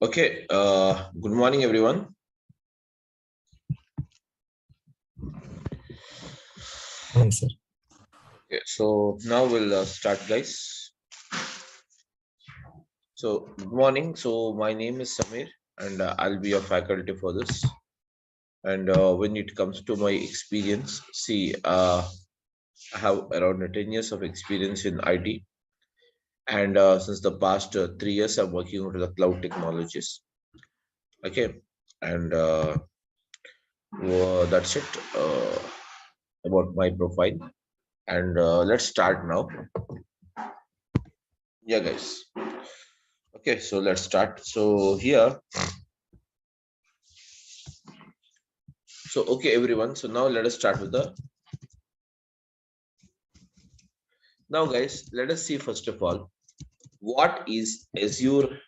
Okay, good morning, everyone. Morning, sir. Okay, so now we'll start, guys. So, good morning. So, my name is Samir, and I'll be your faculty for this. And when it comes to my experience, see, I have around 10 years of experience in IT, and since the past 3 years, I'm working on the cloud technologies. Okay, and that's it about my profile. And let's start now. Yeah, guys. Okay, so let's start. So here, so okay, everyone. So now let us start with the. Now, guys, let us see first of all, what is Azure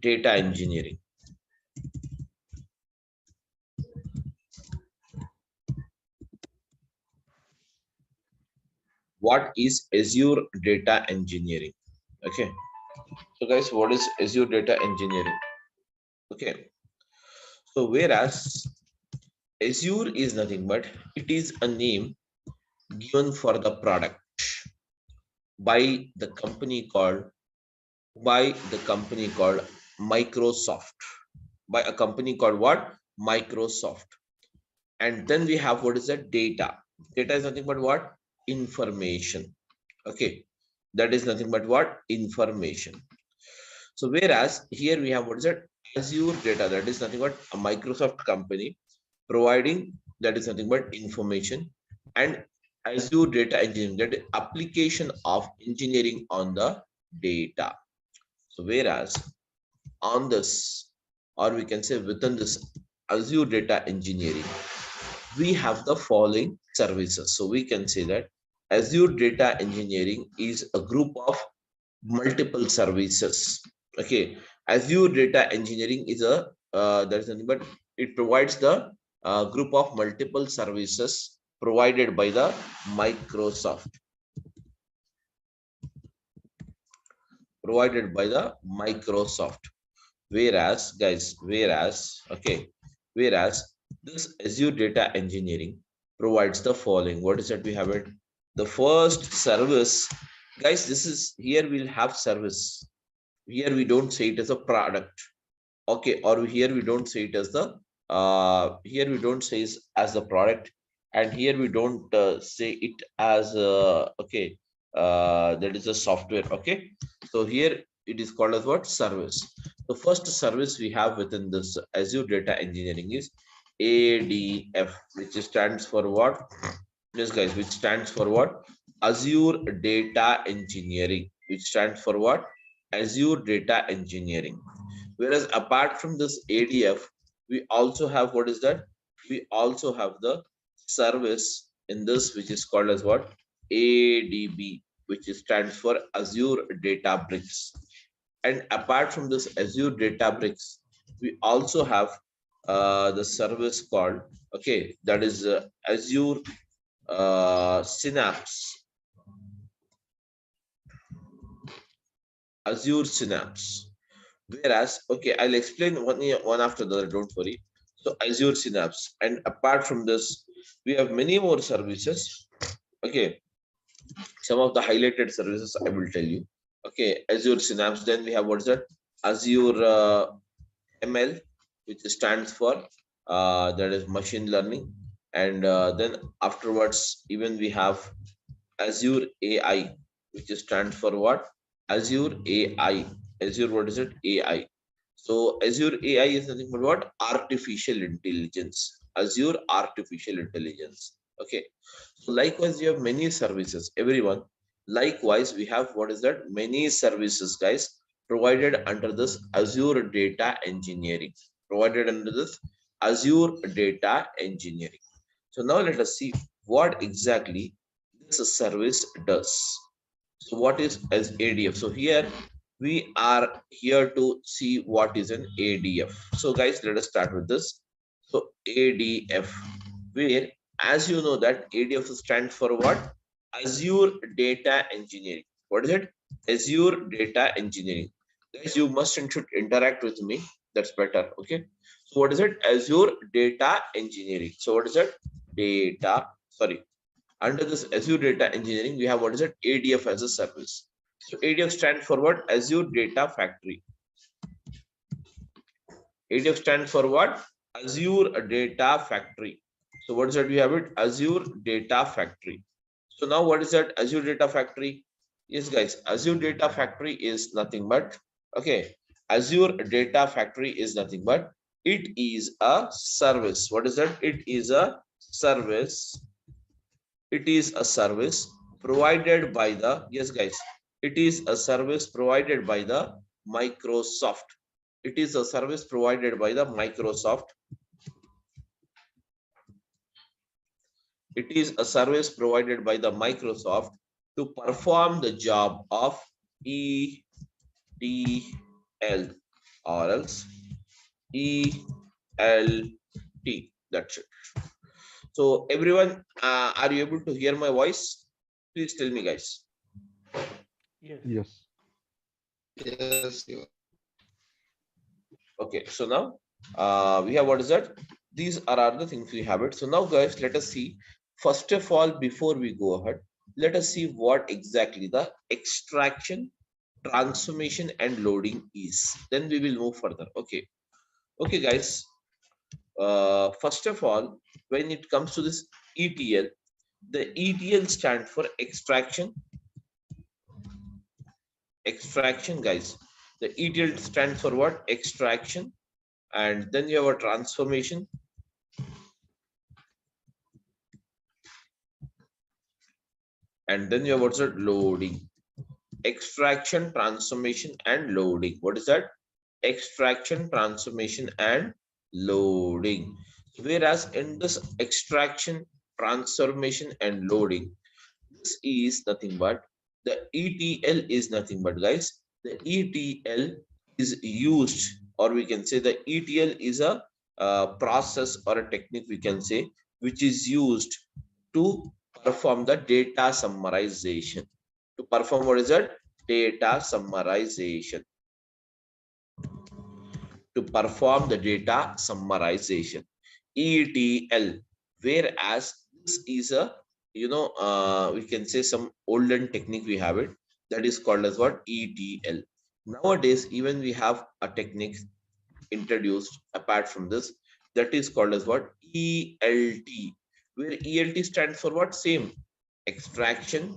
data engineering? What is Azure data engineering? Okay. So, guys, what is Azure data engineering? Okay. So, whereas Azure is nothing but it is a name given for the product by the company called Microsoft, by a company called what? Microsoft. And then we have what is that? Data is nothing but what? Information. Okay, that is nothing but what? Information. So whereas here we have what is that? Azure data, that is nothing but a Microsoft company providing, that is nothing but information. And Azure data engineering, that is application of engineering on the data. So whereas on this, or we can say within this Azure data engineering, we have the following services. So we can say that Azure data engineering is a group of multiple services. Okay, Azure data engineering is a that is nothing but it provides the group of multiple services provided by the Microsoft. Provided by the Microsoft. Whereas, guys, whereas this Azure data engineering provides the following. What is that we have it? The first service, guys, this is here we'll have service. Here we don't say it as a product. Okay, or here we don't say it as the here we don't say it as the product, and here we don't say it as okay, that is a software. Okay, so here it is called as what? Service. The first service we have within this Azure data engineering is ADF, which stands for what? Yes, guys, which stands for what? Azure data engineering, which stands for what? Azure data engineering. Whereas apart from this ADF, we also have what is that? We also have the service in this, which is called as what? ADB, which stands for Azure Databricks. And apart from this Azure Databricks, we also have the service called, okay, that is Azure Synapse. Azure Synapse. Whereas, okay, I'll explain one after the other, don't worry. So Azure Synapse. And apart from this, we have many more services. Okay, some of the highlighted services I will tell you. Okay, Azure Synapse. Then we have what's that? Azure ML, which stands for that is machine learning. And then afterwards, even we have Azure AI, which stands for what? Azure AI. Azure, what is it? AI. So Azure AI is nothing but what? Artificial intelligence. Azure artificial intelligence. Okay. So likewise, you have many services. Everyone. Likewise, we have what is that? Many services, guys, provided under this Azure data engineering. Provided under this Azure data engineering. So now let us see what exactly this service does. So what is as ADF? So here we are here to see what is an ADF. So guys, let us start with this. So ADF, where as you know that ADF stands for what? Azure Data Engineering. What is it? Azure Data Engineering. Guys, you must and should interact with me. That's better. Okay. So what is it? Azure Data Engineering. So what is it? Data. Sorry. Under this Azure Data Engineering, we have what is it? ADF as a service. So ADF stands for what? Azure Data Factory. ADF stands for what? Azure Data Factory. So what is that? We have it? Azure Data Factory. So now what is that? Azure Data Factory? Yes, guys. Azure Data Factory is nothing but, okay. Azure Data Factory is nothing but, it is a service. What is that? It is a service. It is a service provided by the, yes, guys. It is a service provided by the Microsoft. It is a service provided by the Microsoft. It is a service provided by the Microsoft to perform the job of ETL or else ELT. That's it. So everyone, are you able to hear my voice? Please tell me, guys. Yes. Yes. Yes, you. Okay, so now we have, what is that? These are the things we have it. So now, guys, let us see. First of all, before we go ahead, let us see what exactly the extraction, transformation, and loading is. Then we will move further. Okay. Okay, guys. First of all, when it comes to this ETL, the ETL stands for extraction. Extraction, guys. The ETL stands for what? Extraction. And then you have a transformation. And then you have what's that? Loading. Extraction, transformation, and loading. What is that? Extraction, transformation, and loading. Whereas in this extraction, transformation, and loading, this is nothing but, the ETL is nothing but, guys, the ETL is used, or we can say the ETL is a process or a technique, we can say, which is used to perform the data summarization. To perform what is that? Data summarization. To perform the data summarization. ETL. Whereas this is a, we can say some olden technique we have it, that is called as what? ETL. Nowadays, even we have a technique introduced apart from this, that is called as what? ELT. Where ELT stands for what? Same. Extraction.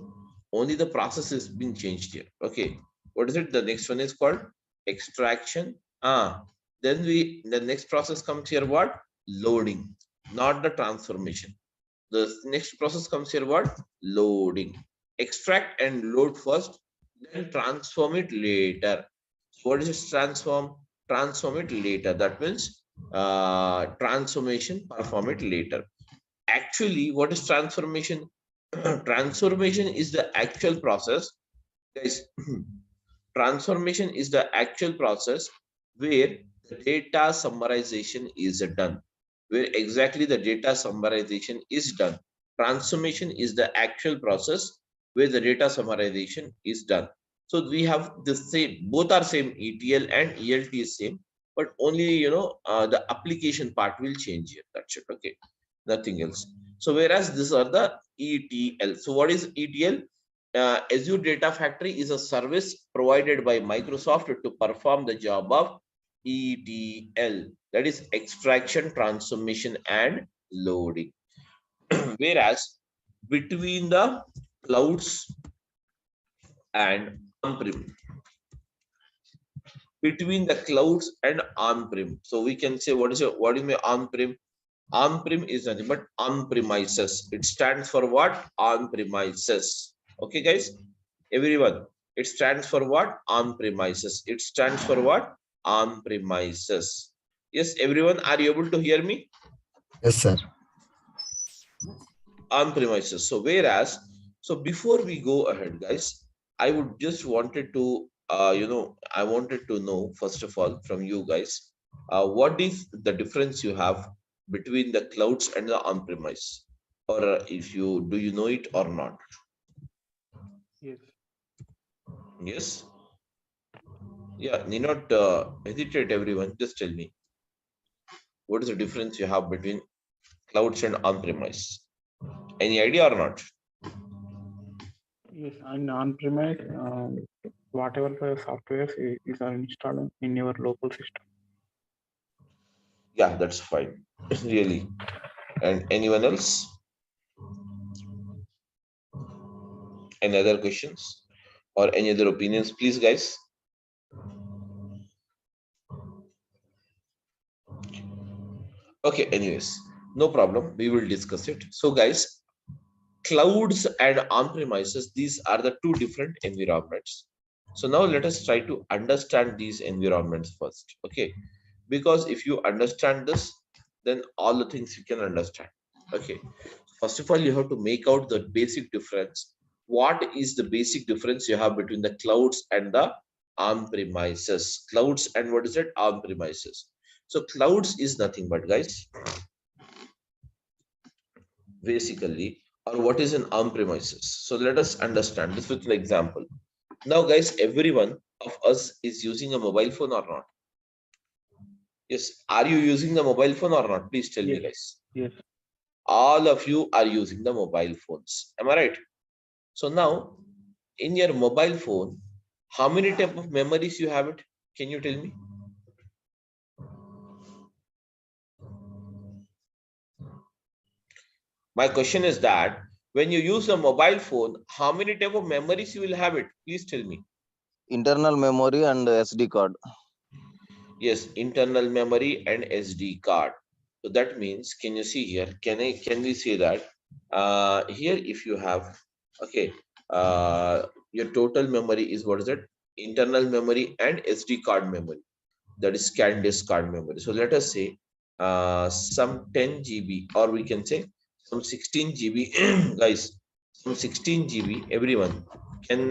Only the process is being changed here. Okay. What is it? The next one is called extraction. Then the next process comes here, what? Loading, not the transformation. The next process comes here, what? Loading. Extract and load first, then transform it later. So what is this transform? Transform it later. That means transformation, perform it later. Actually, what is transformation? Transformation is the actual process, guys. Transformation is the actual process where the data summarization is done. Where exactly the data summarization is done. Transformation is the actual process where the data summarization is done. So we have the same, both are same, ETL and ELT is same, but only the application part will change here. That's it. Okay, nothing else. So whereas these are the ETL. So what is ETL? Azure Data Factory is a service provided by Microsoft to perform the job of ETL, that is extraction, transformation, and loading. Whereas between the clouds and on-prem, between the clouds and on-prem, so we can say, what do you mean on-prem? On-prem is nothing but on-premises. It stands for what? On-premises. Okay, guys, everyone. It stands for what? On-premises. It stands for what? On-premises. Yes, everyone. Are you able to hear me? Yes, sir. On-premises. So whereas, so before we go ahead, guys, I would just wanted to, I wanted to know first of all from you guys, what is the difference you have between the clouds and the on-premise, or if you do you know it or not? Yes. Yes. Yeah, need not hesitate, everyone. Just tell me what is the difference you have between clouds and on-premise. Any idea or not? Yes, and on-premise, whatever the software is installed in your local system. Yeah, that's fine. Really. And anyone else? Any other questions or any other opinions, please, guys? Okay, anyways, no problem. We will discuss it. So, guys, clouds and on-premises, these are the two different environments. So now let us try to understand these environments first. Okay, because if you understand this, then all the things you can understand. Okay, first of all, you have to make out the basic difference. What is the basic difference you have between the clouds and the on-premises? Clouds and what is it? On-premises. So clouds is nothing but, guys, basically, or what is an on-premises. So let us understand this with an example. Now, guys, everyone of us is using a mobile phone or not? Yes. Are you using the mobile phone or not? Please tell me, Yes, guys. yes, All of you are using the mobile phones. Am I right? So now, in your mobile phone, how many type of memories you have it? Can you tell me? My question is that when you use a mobile phone, how many type of memories you will have it? Please tell me. Internal memory and SD card. Yes, internal memory and SD card. So that means, can you see here? Can we say that here if you have, okay, your total memory is what is it? Internal memory and SD card memory. That is scan disk card memory. So let us say some 10 GB, or we can say some 16 GB, guys, some 16 GB. Everyone can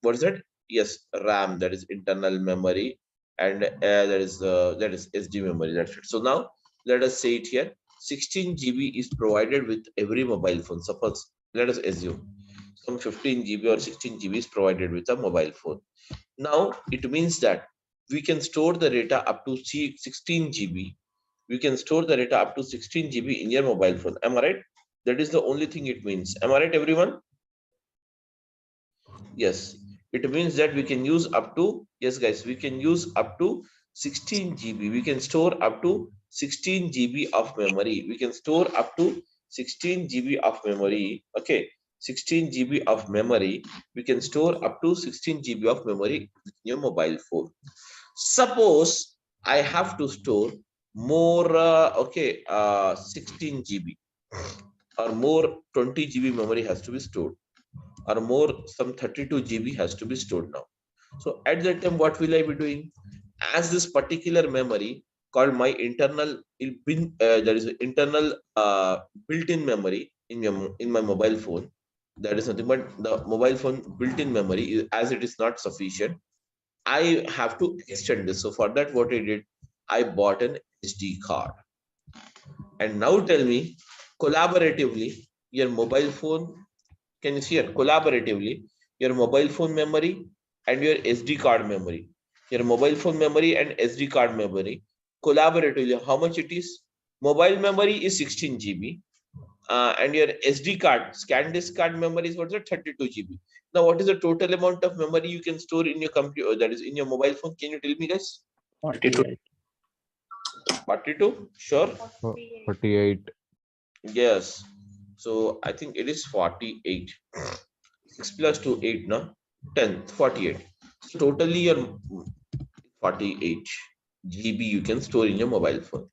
what is that? Yes, RAM. That is internal memory, and that is SD memory. That's it. So now let us say it here. 16 GB is provided with every mobile phone. Suppose let us assume some 15 GB or 16 GB is provided with a mobile phone. Now it means that we can store the data up to 16 GB. We can store the data up to 16 GB in your mobile phone. Am I right? That is the only thing it means. Am I right, everyone? Yes. It means that we can use up to, yes, guys, we can use up to 16 GB. We can store up to 16 GB of memory. We can store up to 16 GB of memory. Okay. 16 GB of memory. We can store up to 16 GB of memory in your mobile phone. Suppose I have to store more, 16 GB or more 20 GB memory has to be stored, or more some 32 GB has to be stored now. So at that time, what will I be doing? As this particular memory called my internal, there is an internal built-in memory in my mobile phone. That is nothing but the mobile phone built-in memory, as it is not sufficient, I have to extend this. So for that, what I did, I bought an SD card. And now tell me, collaboratively, your mobile phone, can you see it? Collaboratively, your mobile phone memory and your SD card memory. Your mobile phone memory and SD card memory, collaboratively, how much it is? Mobile memory is 16 GB. And your SD card, scan disk card memory is what's it? 32 GB. Now, what is the total amount of memory you can store in your computer, that is in your mobile phone? Can you tell me, guys? 48. 42? Sure. 48. Yes. So I think it is 48. 6 plus 2, 8, no? 10, 48. So totally your 48 GB you can store in your mobile phone.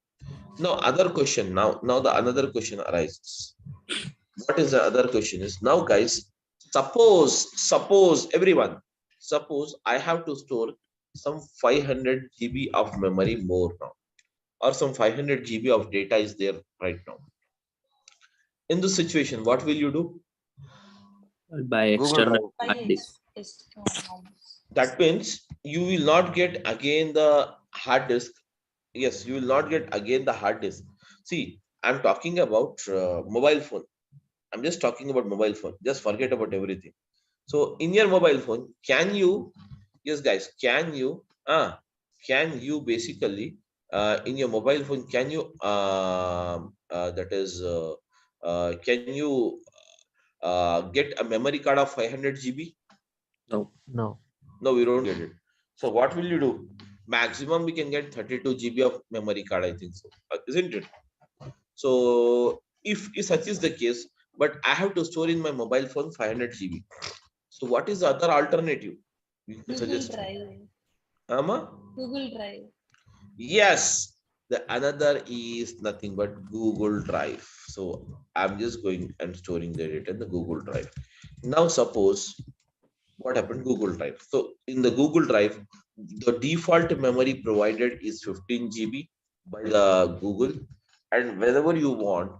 Now, other question. Now the another question arises. What is the other question is, now, guys, suppose everyone, suppose I have to store some 500 GB of memory more now, or some 500 GB of data is there right now. In this situation, what will you do? By Google external Drive. hard disk. That means you will not get again the hard disk. Yes, you will not get again the hard disk. See, I'm talking about mobile phone. I'm just talking about mobile phone. Just forget about everything. So in your mobile phone, can you Yes, guys, can you basically in your mobile phone, can you can you get a memory card of 500 GB? No. No. No, we don't get it. So what will you do? Maximum we can get 32 GB of memory card, I think so, isn't it? So if such is the case, but I have to store in my mobile phone 500 GB. So what is the other alternative you can Google suggest? Drive. Ama? Google Drive. Yes, the another is nothing but Google Drive. So I'm just going and storing the data in the Google Drive. Now suppose what happened Google Drive. So in the Google Drive, the default memory provided is 15 GB by the Google, and whenever you want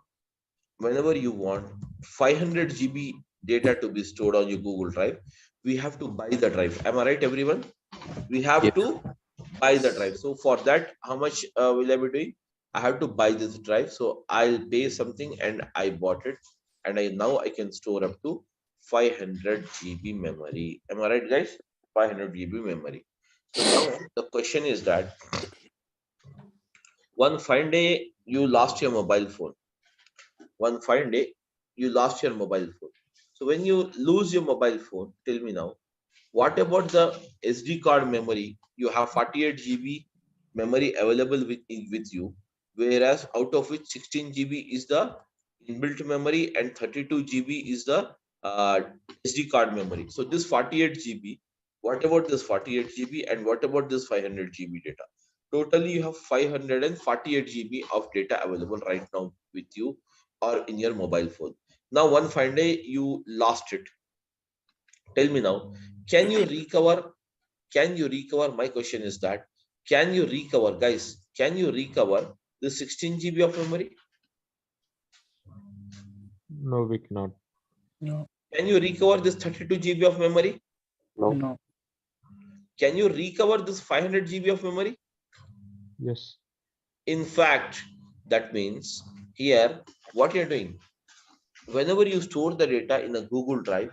500 GB data to be stored on your Google Drive, we have to buy the drive. Am I right, everyone? We have to buy the drive. So for that, how much will I be doing? I have to buy this drive. So I'll pay something and I bought it. And now I can store up to 500 GB memory. Am I right, guys? 500 GB memory. So now the question is that one fine day you lost your mobile phone. One fine day you lost your mobile phone. So when you lose your mobile phone, tell me now, what about the SD card memory? You have 48 GB memory available with you, whereas out of which 16 GB is the inbuilt memory and 32 GB is the uh, SD card memory. So this 48 GB, what about this 48 GB and what about this 500 GB data? Totally, you have 548 GB of data available right now with you or in your mobile phone. Now, one fine day you lost it. Tell me now, can you recover? Can you recover? My question is that, can you recover, guys? Can you recover the 16 GB of memory? No, we cannot. No. Can you recover this 32 GB of memory? No. Can you recover this 500 GB of memory? Yes. In fact, that means here, what you're doing, whenever you store the data in a Google Drive,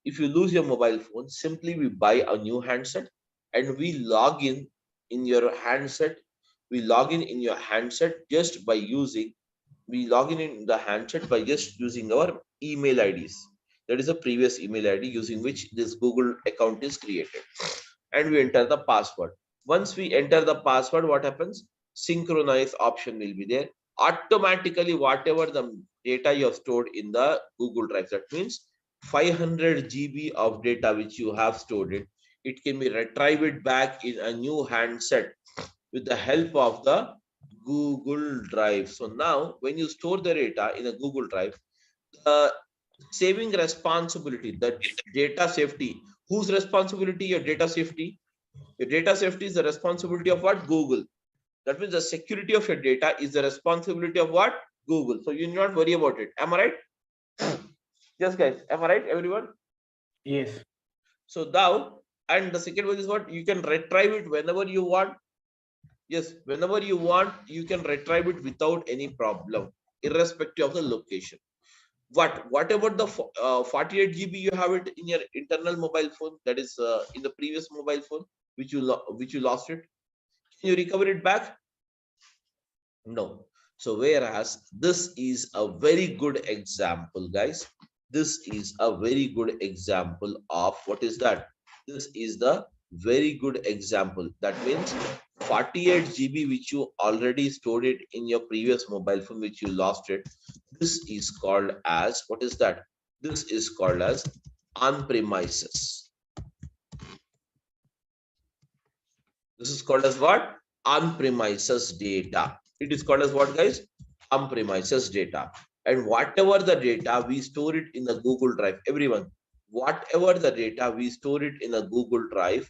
if you lose your mobile phone, simply we buy a new handset and we log in your handset. We log in your handset just by using, we log in the handset by just using our email IDs. That is a previous email ID using which this Google account is created. And we enter the password. Once we enter the password, what happens? Synchronize option will be there. Automatically, whatever the data you have stored in the Google Drive, that means 500 GB of data which you have stored it can be retrieved back in a new handset with the help of the Google Drive. So now when you store the data in a Google Drive, the saving responsibility, the data safety, whose responsibility? Your data safety. Your data safety is the responsibility of what? Google. That means the security of your data is the responsibility of what? Google. So you need not worry about it. Am I right? Yes, guys. Am I right, everyone? Yes. So now, and the second one is what? You can retrieve it whenever you want. Yes, whenever you want, you can retrieve it without any problem, irrespective of the location. What about the 48 GB you have it in your internal mobile phone, that is in the previous mobile phone which you lost it? Can you recover it back? No. So whereas this is a very good example, guys. This is a very good example of what is that? This is the very good example. That means 48 GB which you already stored it in your previous mobile phone which you lost it. This is called as, what is that? This is called as on premises. This is called as what? On premises data. It is called as what, guys? On premises data. And whatever the data, we store it in a Google Drive. Everyone, whatever the data, we store it in a Google Drive.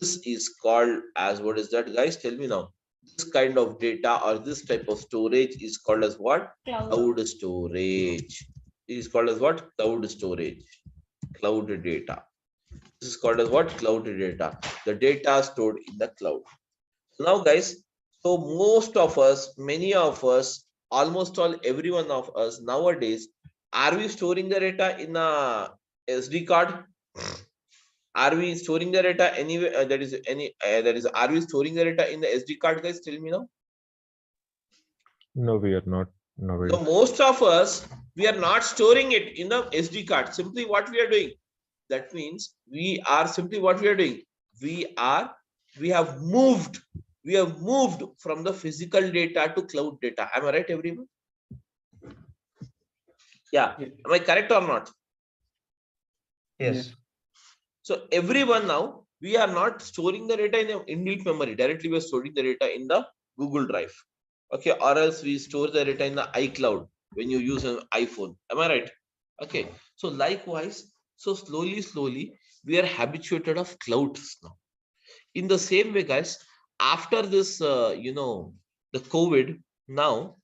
This is called as, what is that, guys? Tell me now. This kind of data or this type of storage is called as what? Cloud storage. It is called as what? Cloud storage. Cloud data. This is called as what? Cloud data. The data stored in the cloud. Now, guys, so most of us, many of us, almost all, every one of us nowadays, are we storing the data in a SD card? Are we storing the data anywhere? Are we storing the data in the SD card, guys? Tell me now. No, we are not So nowadays. most of us, we are not storing it in the SD card. Simply what we are doing. That means we are simply what we are doing. We have moved from the physical data to cloud data. Am I right, everyone? Yeah. Yes. Am I correct or not? Yes. So everyone now, we are not storing the data in the inbuilt memory. Directly we are storing the data in the Google Drive. Okay, or else we store the data in the iCloud when you use an iPhone. Am I right? Okay. So likewise, so slowly, we are habituated of clouds now. In the same way, guys, after this, the COVID, now,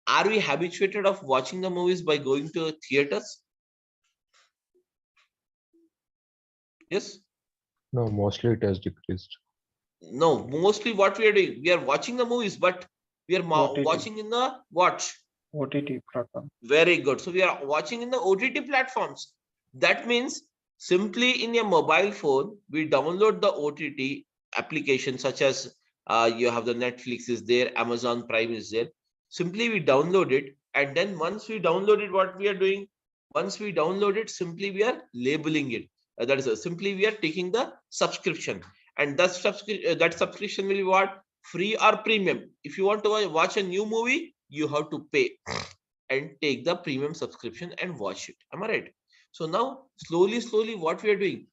are we habituated of watching the movies by going to theaters? Yes. No, mostly it has decreased. No, mostly what we are doing, we are watching the movies, but we are OTT. watching in the what? OTT platform. Very good. So we are watching in the OTT platforms. That means simply in your mobile phone, we download the OTT application, such as you have the Netflix is there, Amazon Prime is there. Simply we download it, and then once we download it, what we are doing? Once we download it, simply we are labeling it. That is simply we are taking the subscription, and that subscription will be what? Free or premium. If you want to watch a new movie, you have to pay and take the premium subscription and watch it. Am I right? So now slowly what we are doing,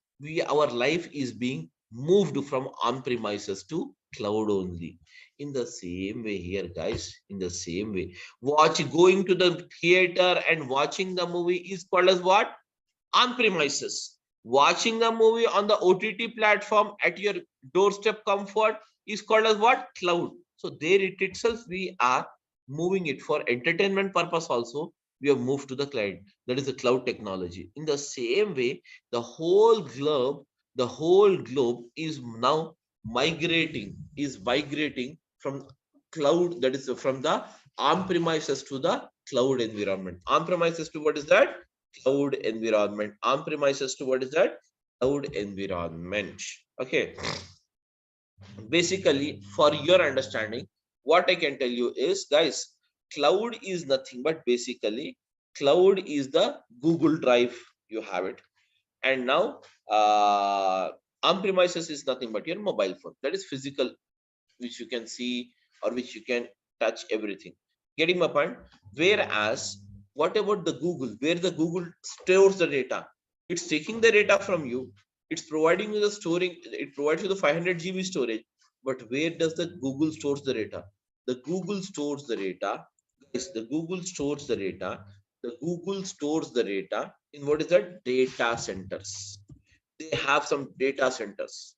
our life is being moved from on-premises to cloud only. In the same way here, guys, in the same way, going to the theater and watching the movie is called as what? On-premises. Watching the movie on the OTT platform at your doorstep comfort is called as what? Cloud. So there it itself, we are moving it for entertainment purpose also. We have moved to the cloud. That is the cloud technology. In the same way, the whole globe is now migrating from cloud, that is from the on-premises to the cloud environment. On-premises to what is that? Cloud environment. On-premises to what is that? Cloud environment. Okay. Basically, for your understanding, what I can tell you is, guys, cloud is nothing but basically cloud is the Google Drive. You have it. And now on-premises is nothing but your mobile phone. That is physical, which you can see or which you can touch everything. Getting my point? Whereas, what about the Google? Where the Google stores the data? It's taking the data from you. It's providing you the storing. It provides you the 500 GB storage. But where does the Google stores the data? The Google stores the data. Yes, the Google stores the data. The Google stores the data in what is that? Data centers. They have some data centers.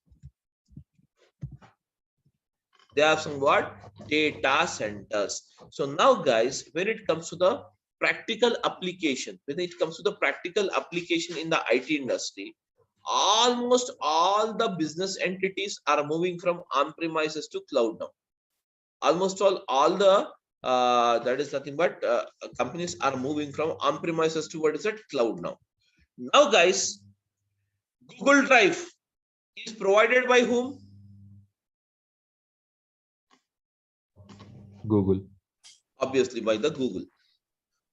They have some what? Data centers. So now, guys, when it comes to the practical application, in the IT industry, almost all the business entities are moving from on-premises to cloud now. Almost all the that is nothing but companies are moving from on-premises to what is it? Cloud now. Now, guys, Google Drive is provided by whom? Google. Obviously by the Google.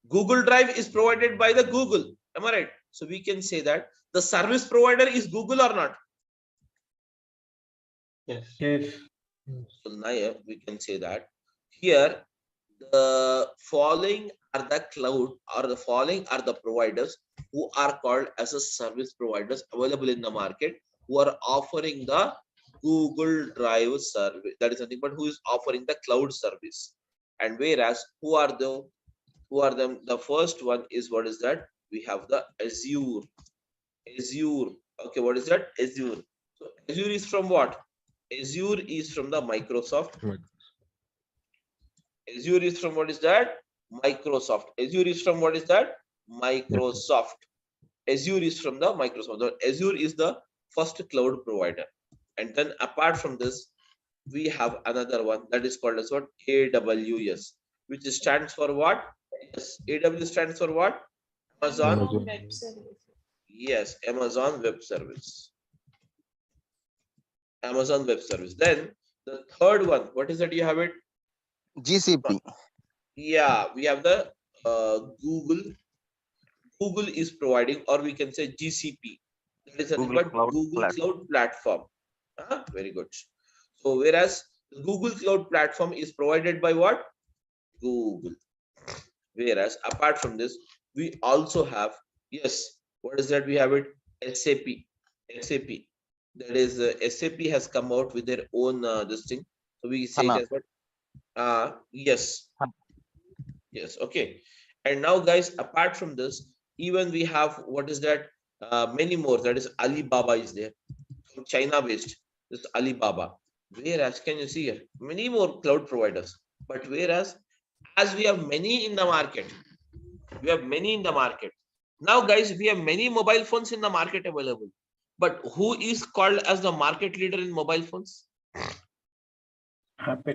Google Drive is provided by the Google. Am I right? So we can say that the service provider is Google or not? Yes. So now we can say that here the following are the cloud, or the following are the providers who are called as a service providers available in the market, who are offering the Google Drive service. That is nothing but who is offering the cloud service. And whereas who are them? The first one is, what is that? We have the Azure. Okay, what is that? Azure. So Azure is from what? Azure is from the Microsoft. Azure is from what is that? Microsoft. Azure is from what is that? Microsoft. Azure is from the Microsoft. Azure is the first cloud provider. And then apart from this, we have another one that is called as what? AWS, which stands for what? Yes, AWS stands for what? Amazon. Amazon. Yes, Amazon Web Service. Amazon Web Service. Then the third one, what is that you have it? GCP. Yeah, we have the Google. Google is providing, or we can say GCP. That is nothing Google but Cloud Google Platform. Cloud Platform. Very good. So whereas the Google Cloud Platform is provided by what? Google. Whereas apart from this, we also have, yes, what is that? We have it SAP. SAP. That is SAP has come out with their own this thing. So we say it HANA. as what? Yes. HANA. Yes. Okay. And now, guys, apart from this, even we have what is that? Many more. That is Alibaba is there, from China based. This Alibaba. Whereas, can you see here? Many more cloud providers. But whereas, as we have many in the market, we have many in the market. Now, guys, we have many mobile phones in the market available. But who is called as the market leader in mobile phones? Happy.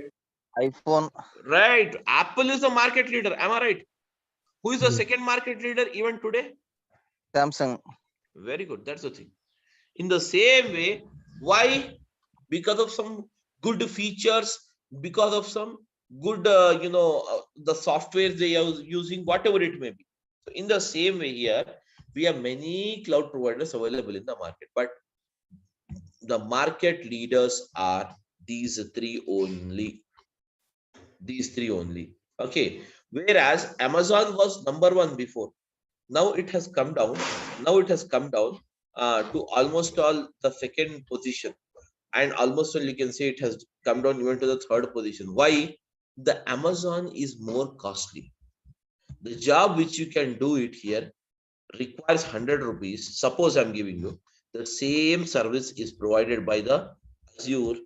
iPhone. Right. Apple is the market leader. Am I right? Who is the Yes. second market leader even today? Samsung. Very good. That's the thing. In the same way, why? Because of some good features, because of some good, the software they are using, whatever it may be. So in the same way here, we have many cloud providers available in the market, but the market leaders are these three only. These three only. Okay. Whereas Amazon was number one before. Now it has come down. Now it has come down to almost all the second position, and almost all you can say it has come down even to the third position. Why? The Amazon is more costly. The job which you can do it here requires 100 rupees. Suppose I'm giving you the same service is provided by the Azure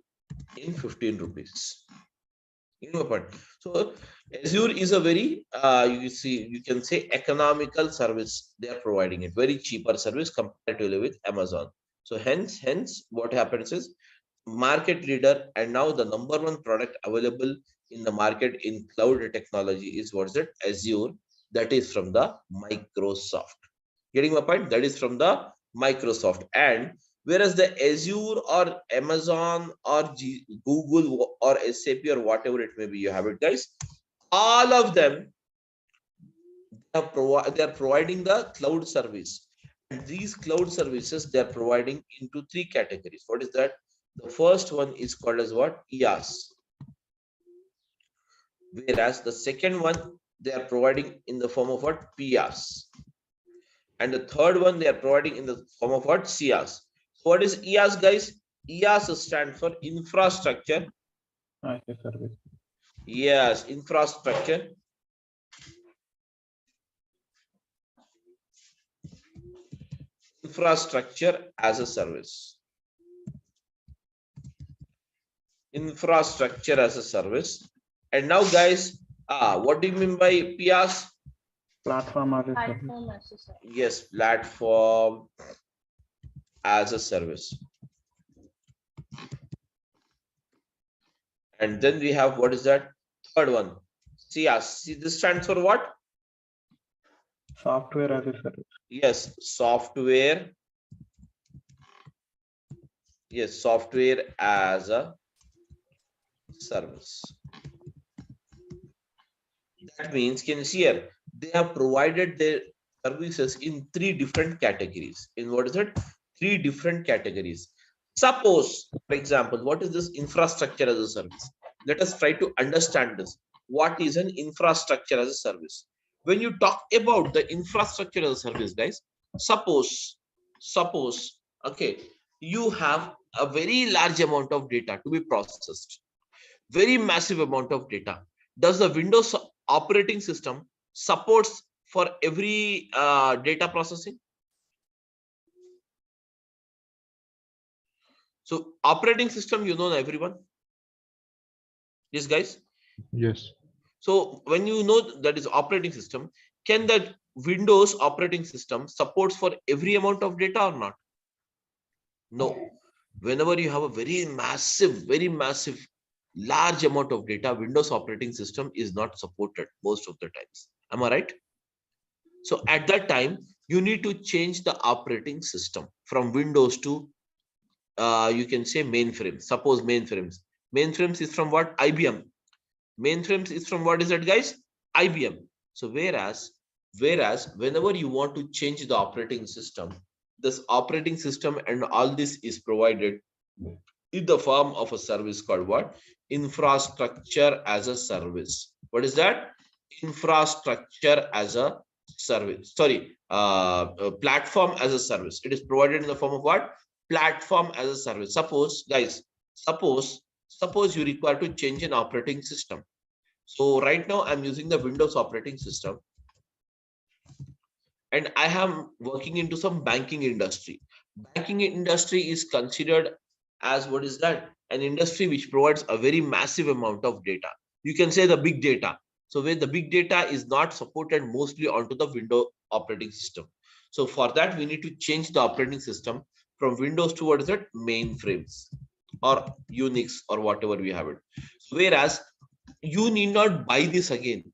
in 15 rupees. You know what? So Azure is a very you can say economical service. They are providing it very cheaper service comparatively with Amazon. So hence what happens is market leader, and now the number one product available in the market in cloud technology is what's it? Azure. That is from the Microsoft. Getting my point? That is from the Microsoft. And whereas the Azure or Amazon or Google or SAP or whatever it may be, you have it, guys. All of them they are providing the cloud service. And these cloud services they are providing into three categories. What is that? The first one is called as what? IaaS. Whereas the second one they are providing in the form of what? PaaS. And the third one they are providing in the form of what? SIAS. So what is IaaS, guys? IaaS stands for infrastructure. As a service. Yes, infrastructure. Infrastructure as a service. Infrastructure as a service. And now, guys, what do you mean by PaaS? Platform as a service. Yes, platform as a service. And then we have what is that? Third one. SIAS. See, this stands for what? Software as a service. Yes, software. Yes, software as a service. That means, can you see here? They have provided their services in three different categories. In what is it? Three different categories. Suppose, for example, what is this infrastructure as a service? Let us try to understand this. What is an infrastructure as a service? When you talk about the infrastructure as a service, guys, suppose, okay, you have a very large amount of data to be processed, very massive amount of data. Does the Windows operating system supports for every data processing? So operating system, you know everyone. Yes, guys. Yes. So when you know that is operating system, can that Windows operating system supports for every amount of data or not? No. Whenever you have a very massive, large amount of data, Windows operating system is not supported most of the times. Am I right? So at that time, you need to change the operating system from Windows to you can say mainframes. Suppose mainframes. Mainframes is from what? IBM. Mainframes is from what is that, guys? IBM. So whereas whenever you want to change the operating system, this operating system and all this is provided in the form of a service called what? Infrastructure as a service. What is that? Infrastructure as a service. Sorry, platform as a service. It is provided in the form of what? Platform as a service. Suppose, guys, suppose you require to change an operating system. So right now I'm using the Windows operating system, and I am working into some banking industry. Banking industry is considered as what is that? An industry which provides a very massive amount of data. You can say the big data. So where the big data is not supported mostly onto the Windows operating system. So for that, we need to change the operating system from Windows to what is it? Mainframes or Unix or whatever we have it. Whereas you need not buy this again.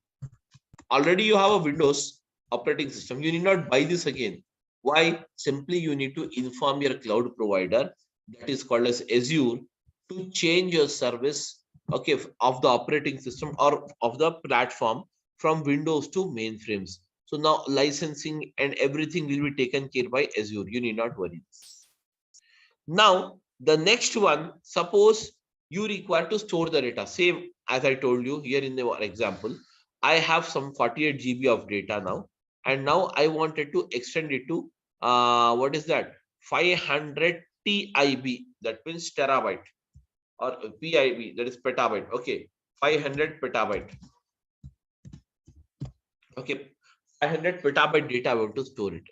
Already you have a Windows operating system. You need not buy this again. Why? Simply you need to inform your cloud provider, that is called as Azure, to change your service, okay, of the operating system or of the platform from Windows to mainframes. So now licensing and everything will be taken care by Azure. You need not worry. Now the next one, suppose you require to store the data. Same as I told you here in the example, I have some 48 GB of data now, and now I wanted to extend it to what is that? 500 TIB, that means terabyte, or PIB, that is petabyte. Okay, 500 petabyte. Okay, 500 petabyte data I want to store it.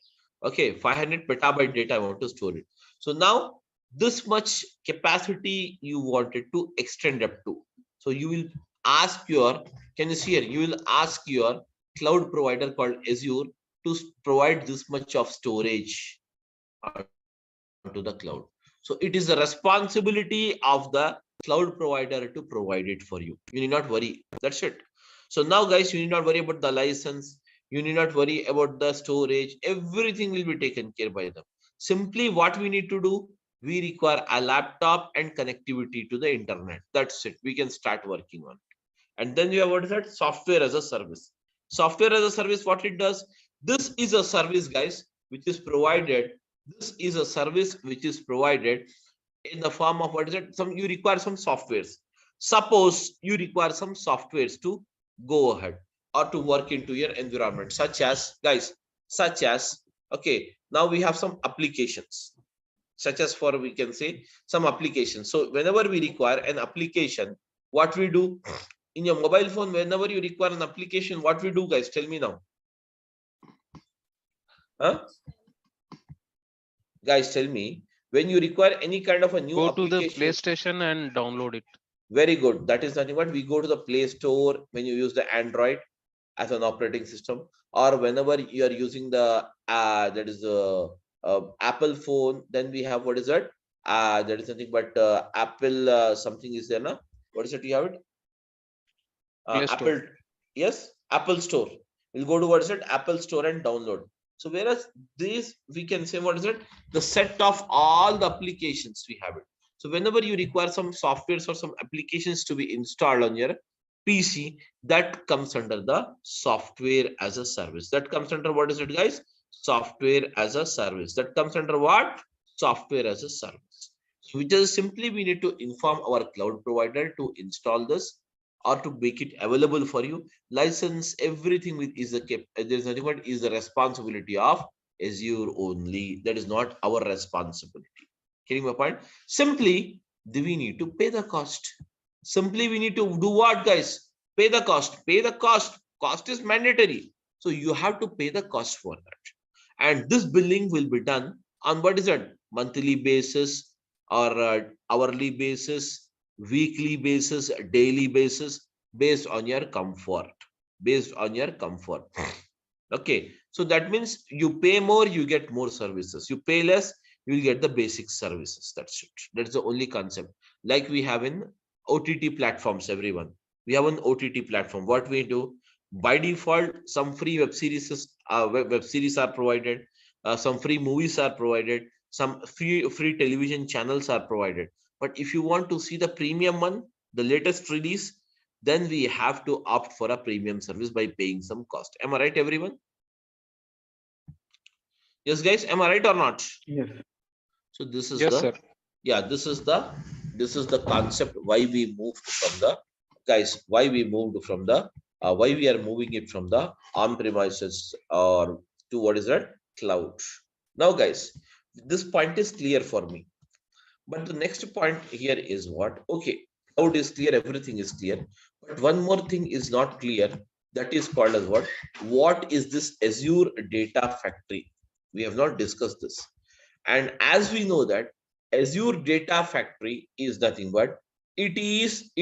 Okay, 500 petabyte data I want to store it. So now this much capacity you wanted to extend up to. So you will ask your, can you see here? You will ask your cloud provider called Azure to provide this much of storage to the cloud. So it is the responsibility of the cloud provider to provide it for you. You need not worry. That's it. So now, guys, you need not worry about the license. You need not worry about the storage. Everything will be taken care by them. Simply what we need to do, we require a laptop and connectivity to the internet. That's it. We can start working on it. And then you have what is that? Software as a service. Software as a service, what it does? This is a service, guys, which is provided. This is a service which is provided in the form of what is it? Some you require some softwares. Suppose you require some softwares to go ahead or to work into your environment, such as, guys, such as, okay, now we have some applications, such as for, we can say, some applications. So whenever we require an application, what we do in your mobile phone, whenever you require an application, what we do, guys? Tell me now. Huh? Guys, tell me, when you require any kind of a new Go to the application. PlayStation and download it. Very good. That is nothing but we go to the Play Store when you use the Android as an operating system, or whenever you are using the that is the Apple phone, then we have what is that? That is nothing but Apple something is there now. What is it? You have it? Play Store. Apple, yes, Apple Store. We'll go to what is it? Apple Store and download. So whereas this, we can say what is it? The set of all the applications we have it. So whenever you require some softwares or some applications to be installed on your PC, that comes under the software as a service. That comes under what is it, guys? Software as a service. That comes under what? Software as a service. So which is simply we need to inform our cloud provider to install this or to make it available for you. License everything with is there's nothing but is the responsibility of Azure only. That is not our responsibility. Getting my point? Simply we need to pay the cost. Simply we need to do what, guys? Pay the cost. Pay the cost. Cost is mandatory. So you have to pay the cost for that. And this billing will be done on what is it? Monthly basis or hourly basis, weekly basis, daily basis, based on your comfort. Based on your comfort. Okay. So that means you pay more, you get more services. You pay less, you will get the basic services. That's it. That's the only concept. Like we have in OTT platforms, everyone. We have an OTT platform. What we do, by default, some free web series are provided. Some free movies are provided. some free television channels are provided. But if you want to see the premium one, the latest release, then we have to opt for a premium service by paying some cost. Am I right, everyone? Yes, guys, am I right or not? Yes. So this is Yes, the sir. yeah, this is the concept why we moved from the guys, why we moved from the why we are moving it from the on-premises or to what is that, cloud. Now, guys, this point is clear for me. But the next point here is what? Okay, cloud is clear, everything is clear. But one more thing is not clear. That is called as what? What is this Azure Data Factory? We have not discussed this. And as we know that Azure Data Factory is nothing but it is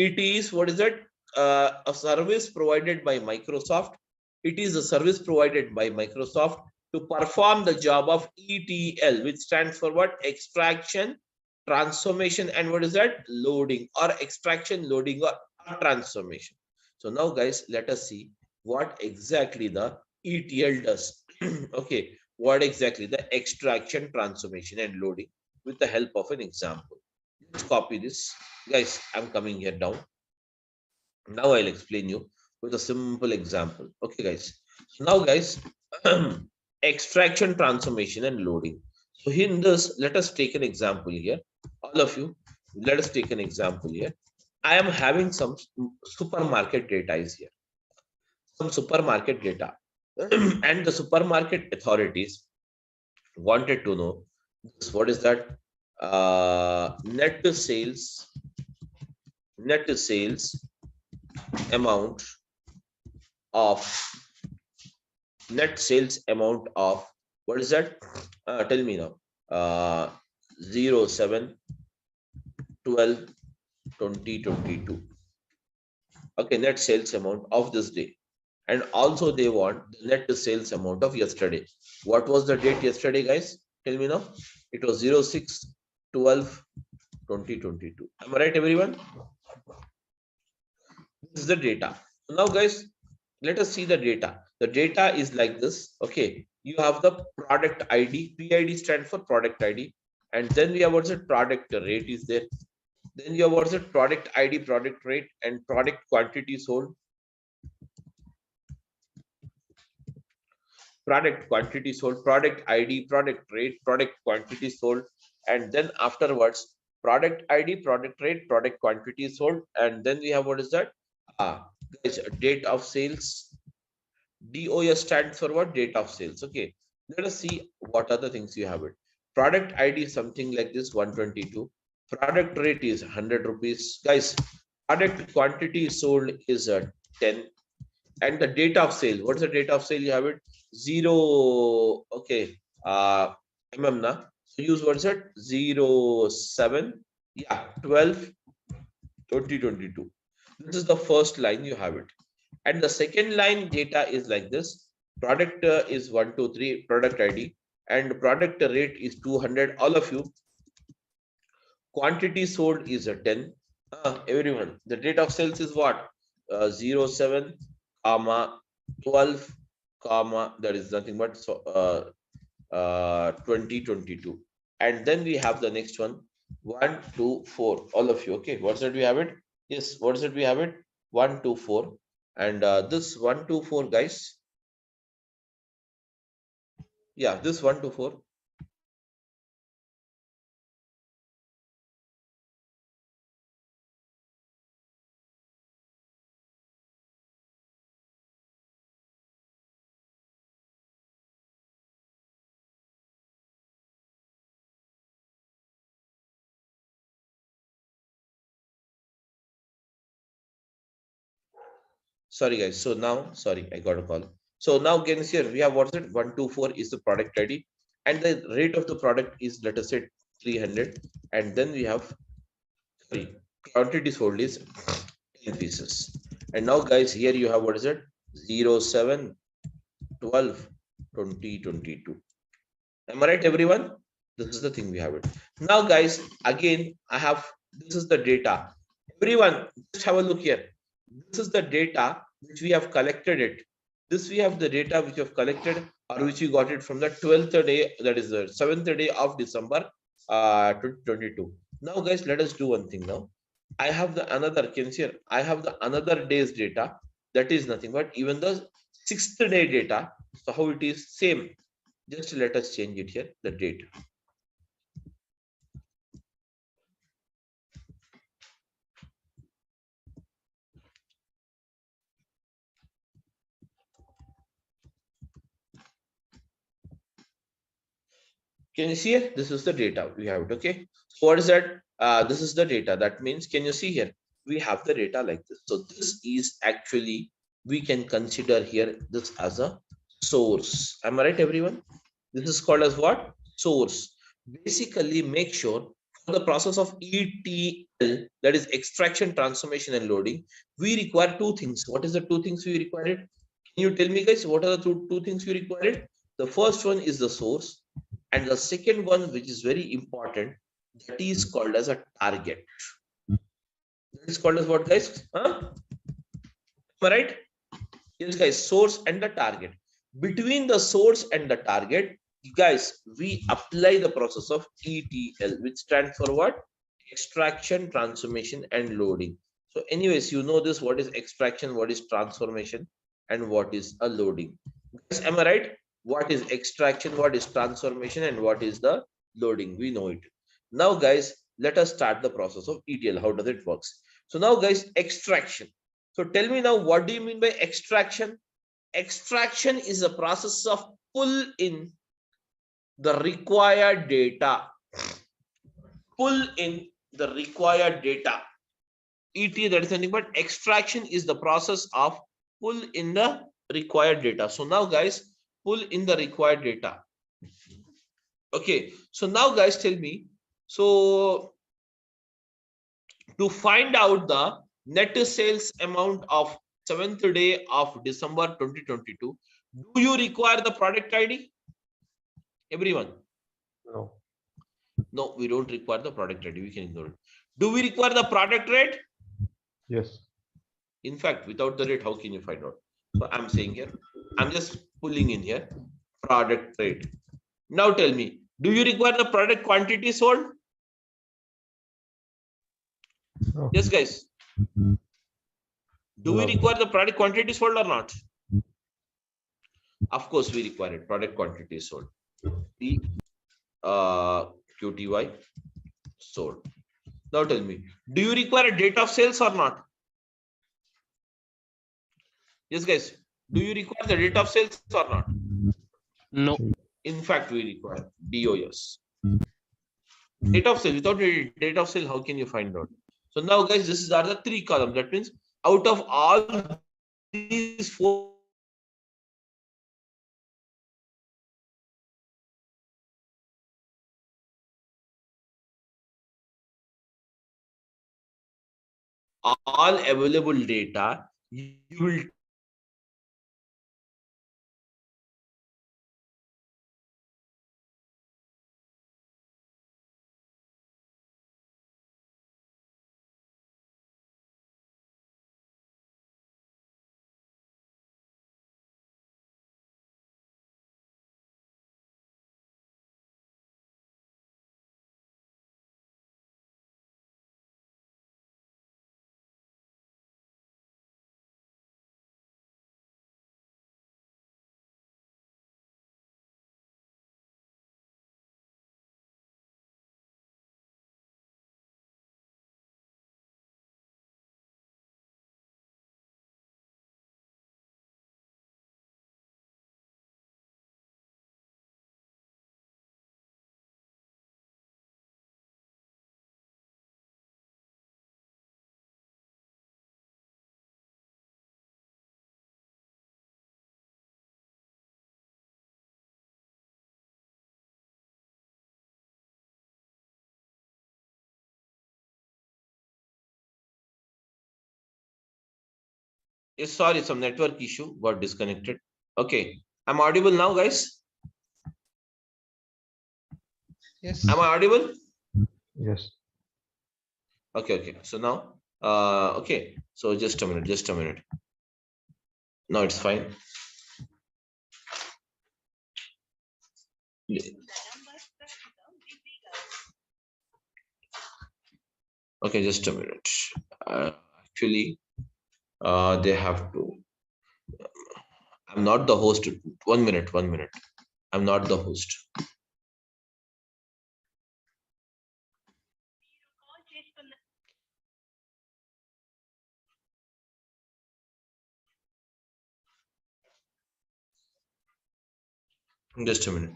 what is that? A service provided by Microsoft. It is a service provided by Microsoft to perform the job of ETL, which stands for what? Extraction, transformation, and what is that? Loading, or extraction, loading, or transformation. So now, guys, let us see what exactly the ETL does. Okay, what exactly the extraction, transformation, and loading with the help of an example. Let's copy this. Guys, I'm coming here down. Now I'll explain you with a simple example. Okay, guys. Now, guys, extraction, transformation, and loading. So in this, let us take an example here. All of you, let us take an example here. I am having some supermarket data is here. Some supermarket data. And the supermarket authorities wanted to know this, what is that? Net sales amount of what is that? Tell me now. 07/12/2022. Okay, net sales amount of this day. And also they want the net sales amount of yesterday. What was the date yesterday, guys? Tell me now. It was 06/12/2022. Am I right, everyone? This is the data. Now, guys, let us see the data. The data is like this. Okay, you have the product ID. PID stands for product ID. And then we have what's the product rate is there. Then you have what's the product ID, product rate, and product quantity sold. Product quantity sold, product ID, product rate, product quantity sold, and then afterwards, product ID, product rate, product quantity sold, and then we have what is that? Guys, date of sales. DOS stands for what? Date of sales. Okay, let us see what other things you have it. Product ID is something like this, 122. Product rate is 100 rupees. Guys, product quantity sold is 10. And the date of sale, what's the date of sale? You have it 0. Okay, na, so use what's it? 07, yeah, 12/2022. This is the first line, you have it. And the second line data is like this. Product is 123, product ID, and product rate is 200. All of you, quantity sold is a 10. Everyone, the date of sales is what? 07, 12, that is nothing but 2022. And then we have the next one, 1, 2, 4. All of you, okay, what's that we have it? Yes, what's that we have it? 1, 2, 4. And this 1, 2, 4, guys. Yeah, this 1, 2, 4. Sorry, guys. So now, sorry, I got a call. So now, again, here we have what's it? 124 is the product ID, and the rate of the product is, let us say, 300. And then we have quantity sold is 10 pieces. And now, guys, here you have what is it? 07/12/2022. Am I right, everyone? This is the thing we have it. Now, guys, again, I have this is the data. Everyone, just have a look here. This is the data which we have collected it. This we have the data which we have collected or which we got it from the 12th day, that is the 7th day of December 2022. Now guys, let us do one thing now. I have the another, can you see here? I have the another day's data, that is nothing but even the 6th day data. So how it is same, just let us change it here, the date. Can you see here? This is the data we have it. Okay. So what is that? This is the data. That means, can you see here? We have the data like this. So this is actually, we can consider here this as a source. Am I right, everyone? This is called as what? Source. Basically, make sure for the process of ETL, that is extraction, transformation, and loading, we require two things. What is the two things we required? Can you tell me, guys, what are the two things we required? The first one is the source, and the second one, which is very important, that is called as a target. That is called as what, guys? Huh? Am I right? Yes, guys, source and the target. Between the source and the target, guys, we apply the process of ETL, which stands for what? Extraction, transformation, and loading. So anyways, you know this, what is extraction, what is transformation, and what is a loading. Guys, am I right? What is extraction, what is transformation, and what is the loading? We know it. Now, guys, let us start the process of ETL. How does it works? So now, guys, extraction. So tell me now, what do you mean by extraction? Extraction is a process of pull in the required data. Pull in the required data. ETL, that is nothing but extraction is the process of pull in the required data. So now, guys, pull in the required data. Okay. So now, guys, tell me. So to find out the net sales amount of 7th day of December 2022, do you require the product ID? Everyone? No. No, we don't require the product ID. We can ignore it. Do we require the product rate? Yes. In fact, without the rate, how can you find out? So I'm saying here, I'm just pulling in here, product rate. Now tell me, do you require the product quantity sold? No. Yes, guys. Do we No. require the product quantity sold or not? Of course, we require it. Product quantity sold. P QTY sold. Now tell me, do you require a date of sales or not? Yes, guys. Do you require the date of sales or not? No. In fact, we require DOS. Date of sale. Without a date of sale, how can you find out? So now, guys, this are the three columns. That means out of all these four, all available data, you will sorry, some network issue got disconnected. Okay, I'm audible now, guys. Yes. Am I audible? Yes. Okay. So now, okay. So just a minute. Now it's fine. Okay, just a minute. Actually, they have to. I'm not the host. 1 minute, 1 minute. I'm not the host. Just a minute.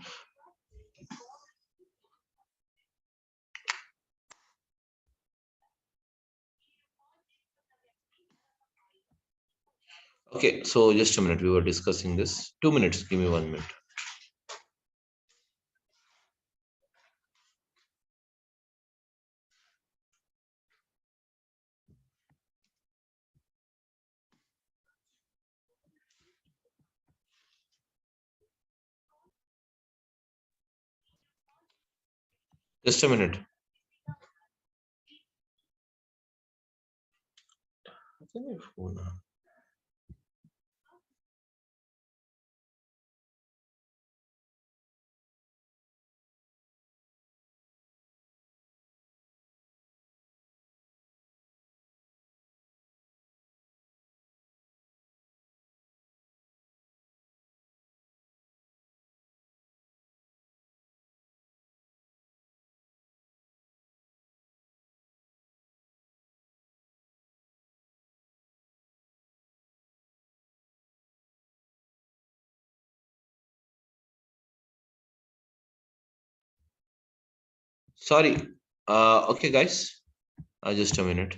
Okay, so just a minute. We were discussing this. 2 minutes. Give me 1 minute. Just a minute. Sorry. Okay, guys. Just a minute.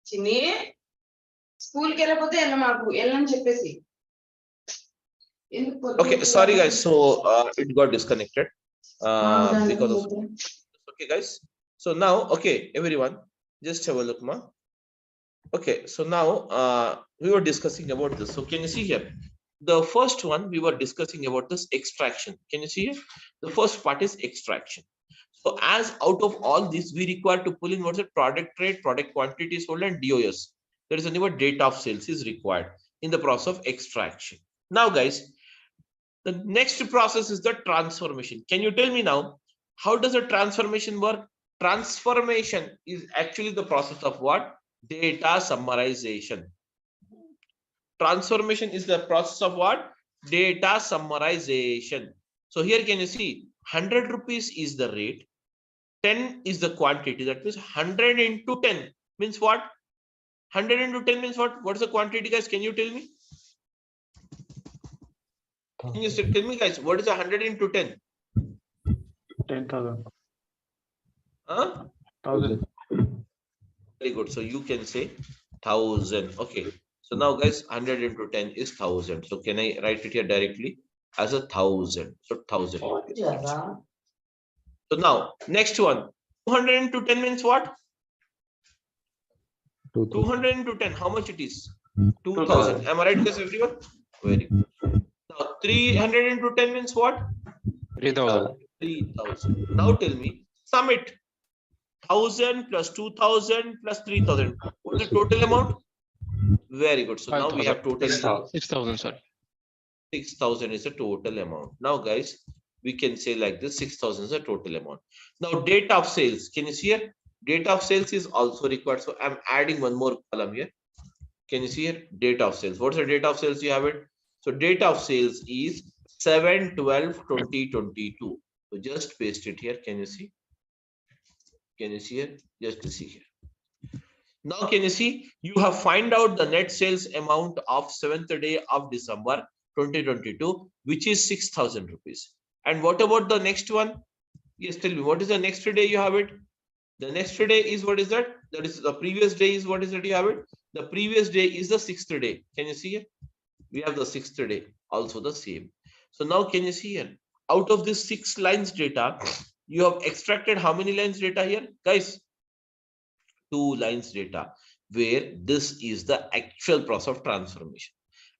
చిన్ని స్కూల్కి వెళ్ళకపోతే మాకు వెళ్ళని చెప్పేసి Okay, sorry guys. So it got disconnected because of. Okay, guys. So now, okay, everyone, just have a look, ma. Okay, so now we were discussing about this. So can you see here? The first one we were discussing about this extraction. Can you see here? The first part is extraction. So as out of all this, we require to pull in what's the product rate, product quantity sold, and DOS. There is a new date of sales is required in the process of extraction. Now, guys, the next process is the transformation. Can you tell me now, how does a transformation work? Transformation is actually the process of what? Data summarization. Transformation is the process of what? Data summarization. So here can you see 100 rupees is the rate, 10 is the quantity. That means 100 into 10 means what? 100 into 10 means what? What is the quantity, guys? Can you tell me? Can you tell me, guys, what is 100 into 10? 10,000. Huh? 1,000. Very good. So you can say 1,000. Okay. So now, guys, 100 into 10 is 1,000. So can I write it here directly as 1,000? So 1,000. So now, next one. 200 into 10 means what? 200 into 10, how much it is? 2000. 2000. Am I right, guys, everyone? Very good. Now 300 into 10 means what? 3000. 3000. Now tell me, sum it. 1000 plus 2000 plus 3000. What is the total amount? Very good. So now we have total 6000, sorry. 6000 is the total amount. Now, guys, we can say like this: 6000 is the total amount. Now, date of sales. Can you see here? Date of sales is also required. So I'm adding one more column here. Can you see here? Date of sales. What's the date of sales? You have it. So date of sales is 7/12/2022. So just paste it here. Can you see? Can you see here? Just to see here. Now, can you see? You have find out the net sales amount of 7th day of December 2022, which is 6000 rupees. And what about the next one? Yes, tell me, what is the next day you have it? The next day is what is that? That is the previous day is what is that you have it? The previous day is the 6th day. Can you see here? We have the 6th day, also the same. So now can you see here? Out of this 6 lines data, you have extracted how many lines data here? Guys, 2 lines data, where this is the actual process of transformation.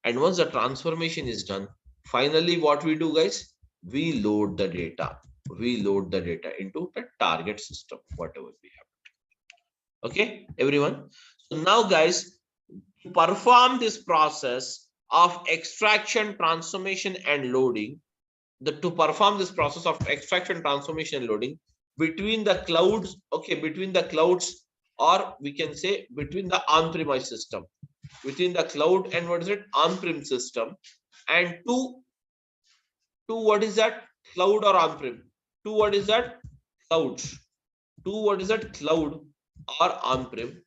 And once the transformation is done, finally what we do, guys? We load the data. We load the data into the target system, whatever we have. Okay, everyone. So now, guys, to perform this process of extraction, transformation, and loading, to perform this process of extraction, transformation, and loading between the clouds, okay, between the clouds, or we can say between the on-premise system, between the cloud and what is it? On-prem system, and to what is that? Cloud or on-prem? To what is that? Clouds. To what is that? Cloud or on-prem.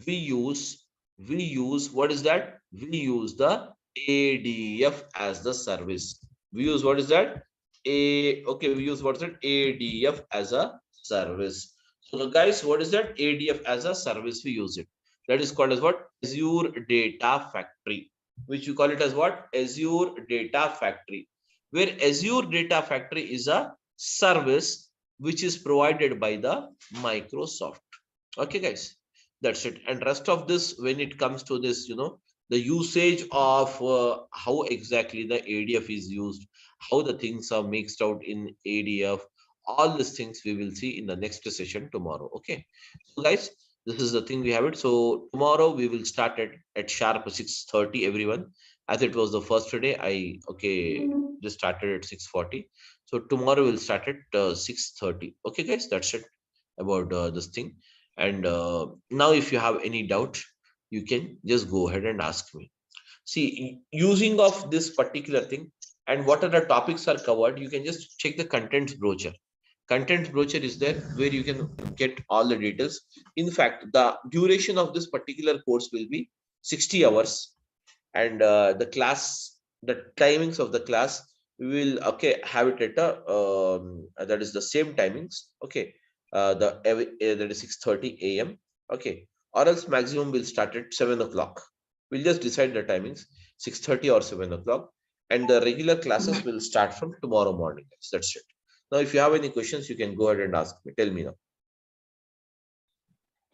We use what is that? We use the ADF as the service. We use what is that? We use what is that? ADF as a service. So guys, what is that? ADF as a service, we use it. That is called as what? Azure Data Factory, which you call it as what? Azure Data Factory, where Azure Data Factory is a service which is provided by the Microsoft. Okay, guys, that's it. And rest of this, when it comes to this, the usage of how exactly the ADF is used, how the things are mixed out in ADF, all these things we will see in the next session tomorrow. Okay, so guys, this is the thing we have it. So tomorrow we will start at sharp 6:30, everyone. As it was the first day, I just started at 6:40. So tomorrow we'll start at 6:30. Okay, guys, that's it about this thing. And now if you have any doubt, you can just go ahead and ask me. See, using of this particular thing and what are the topics are covered, you can just check the contents brochure. Contents brochure is there where you can get all the details. In fact, the duration of this particular course will be 60 hours. And the timings of the class, we will have it at that is the same timings. Okay, that is 6:30 a.m. Okay, or else maximum will start at 7 o'clock. We'll just decide the timings, 6:30 or 7 o'clock, and the regular classes will start from tomorrow morning. That's it. Now, if you have any questions, you can go ahead and ask me. Tell me now.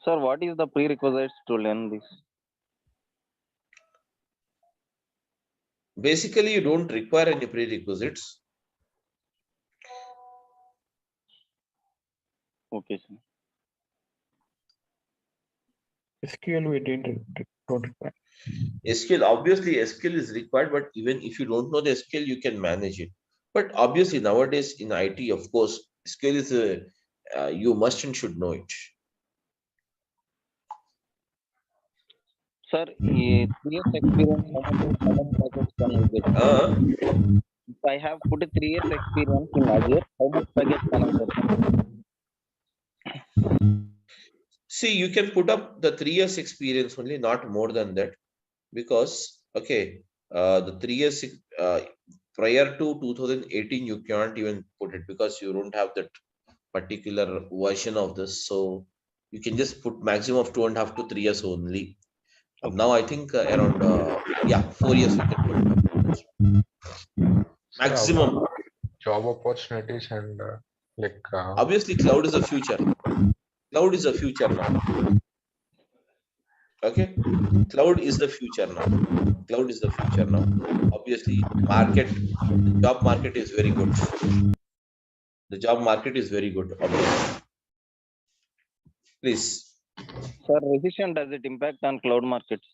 Sir, what is the prerequisites to learn this? Basically, you don't require any prerequisites. Okay, sir. SQL we don't require. SQL, obviously SQL is required, but even if you don't know the SQL, you can manage it. But obviously nowadays in IT, of course, SQL is you must and should know it. Sir, 3 years experience, how much package can I get? If I have put a 3 years experience in Azure, how much package can I get? See, you can put up the 3 years experience only, not more than that, because the 3 years prior to 2018 you can't even put it because you don't have that particular version of this. So you can just put maximum of 2.5 to 3 years only. Now I think around 4 years you can put it up. Maximum. Job opportunities and Obviously cloud is the future. Cloud is the future now. Okay, cloud is the future now. Cloud is the future now. Obviously, job market is very good. The job market is very good. Obviously. Please. Sir, recession, does it impact on cloud markets?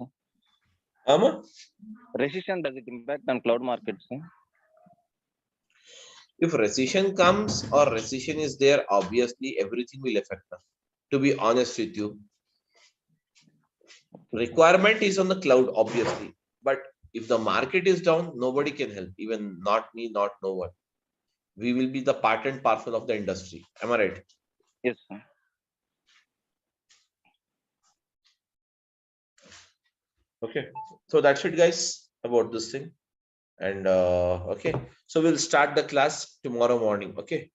Recession, does it impact on cloud markets? If recession comes or recession is there, obviously everything will affect us. To be honest with you, requirement is on the cloud, obviously. But if the market is down, nobody can help. Even not me, not no one. We will be the part and parcel of the industry. Am I right? Yes, sir. Okay. So that's it, guys, about this thing. And okay. So we'll start the class tomorrow morning. Okay.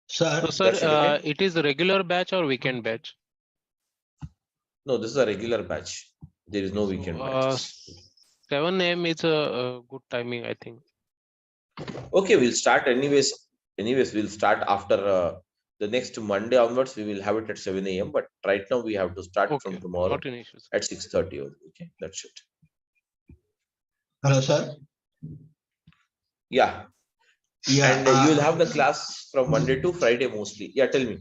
Sir, So, sir, That's it, okay? it is a regular batch or weekend batch? No, this is a regular batch. There is no So, weekend batches. 7 a.m. is a good timing, I think. Okay, we'll start anyways. Anyways, we'll start after the next Monday onwards. We will have it at 7 a.m. But right now we have to start Okay, from tomorrow not an issue. at 6:30. Okay, that's it. hello, sir. Yeah, Yeah, and you will have the class from Monday to Friday mostly. Yeah, tell me.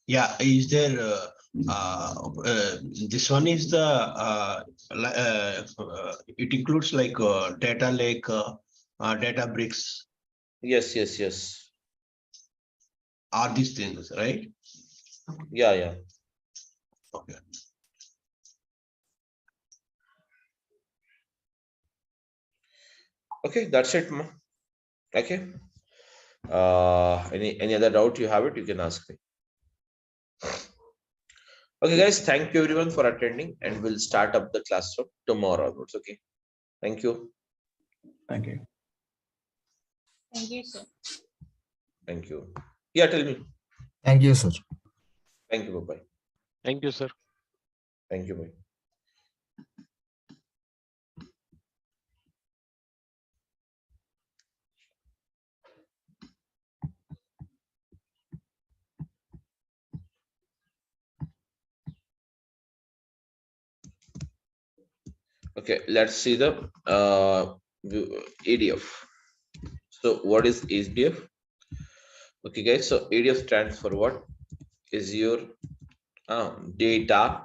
yeah. Is there this one is the it includes like data lake, data bricks, Yes, yes, yes. are these things, right? Yeah, yeah. Okay. Okay, that's it. Okay. Any other doubt you have it, you can ask me. Okay, guys, thank you everyone for attending, and we'll start up the classroom tomorrow onwards. Okay. Thank you. Thank you. Thank you, sir. Thank you. Yeah, tell me. Thank you, sir. Thank you. Bye-bye. Thank you, sir. Thank you. Bye. Okay, let's see the ADF. So what is ADF? Okay, guys. So ADF stands for what? Azure data.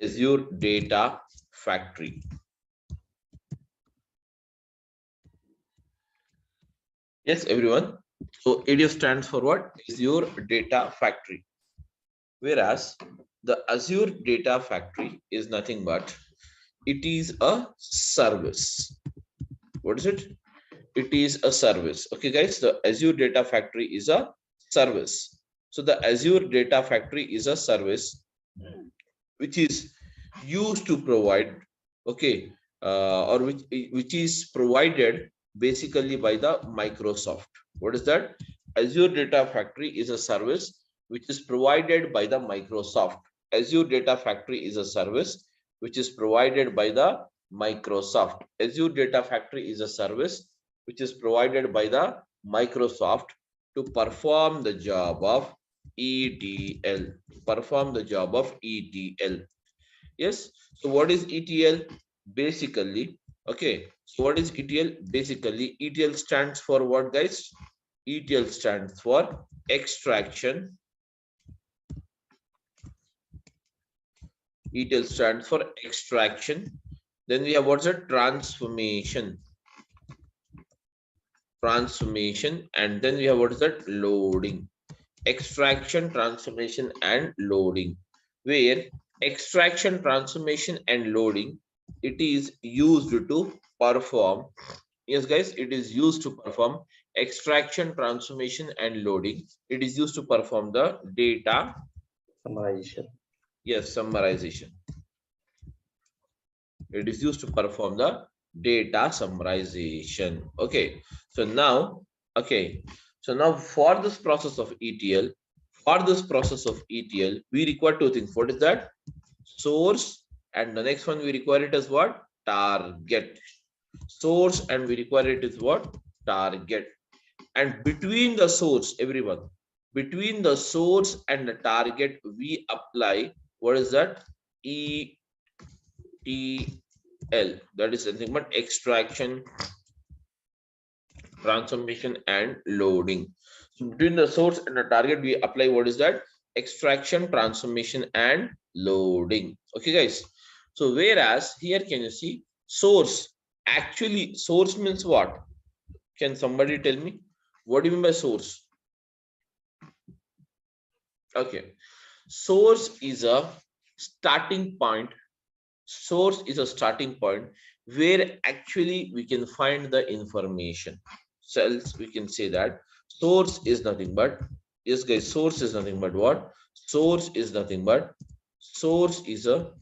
Azure Data Factory. Yes, everyone. So ADF stands for what? Azure Data Factory. Whereas the Azure Data Factory is nothing but it is a service. What is it? It is a service. Okay, guys, the Azure Data Factory is a service. So the Azure Data Factory is a service which is used to provide, okay, or which is provided basically by the Microsoft. What is that? Azure Data Factory is a service which is provided by the Microsoft. Azure Data Factory is a service which is provided by the Microsoft. Azure Data Factory is a service which is provided by the Microsoft to perform the job of ETL. Perform the job of ETL. Yes. So what is ETL? Basically, okay. So what is ETL? Basically, ETL stands for what, guys? ETL stands for extraction. ETL stands for extraction. Then we have what's a transformation. Transformation, and then we have what is that? Loading. Extraction, transformation, and loading. Where extraction, transformation, and loading, it is used to perform. Yes, guys, it is used to perform extraction, transformation, and loading. It is used to perform the data Summarization. yes, summarization. It is used to perform the data summarization. Okay, so now, okay, so now for this process of ETL, we require two things. What is that? Source, and the next one we require it as what? Target. Source, and we require it is what? Target. and between the source, everyone, between the source and the target, we apply what is that? ETL. That is nothing but extraction, transformation, and loading. So between the source and the target, we apply what is that? Extraction, transformation, and loading. Okay, guys. So whereas here, can you see source? Actually, source means what? Can somebody tell me? What do you mean by source? Okay. Source is a starting point. Source is a starting point where actually we can find the information. So else we can say that source is nothing but, yes guys, source is nothing but what? Source is nothing but, source is a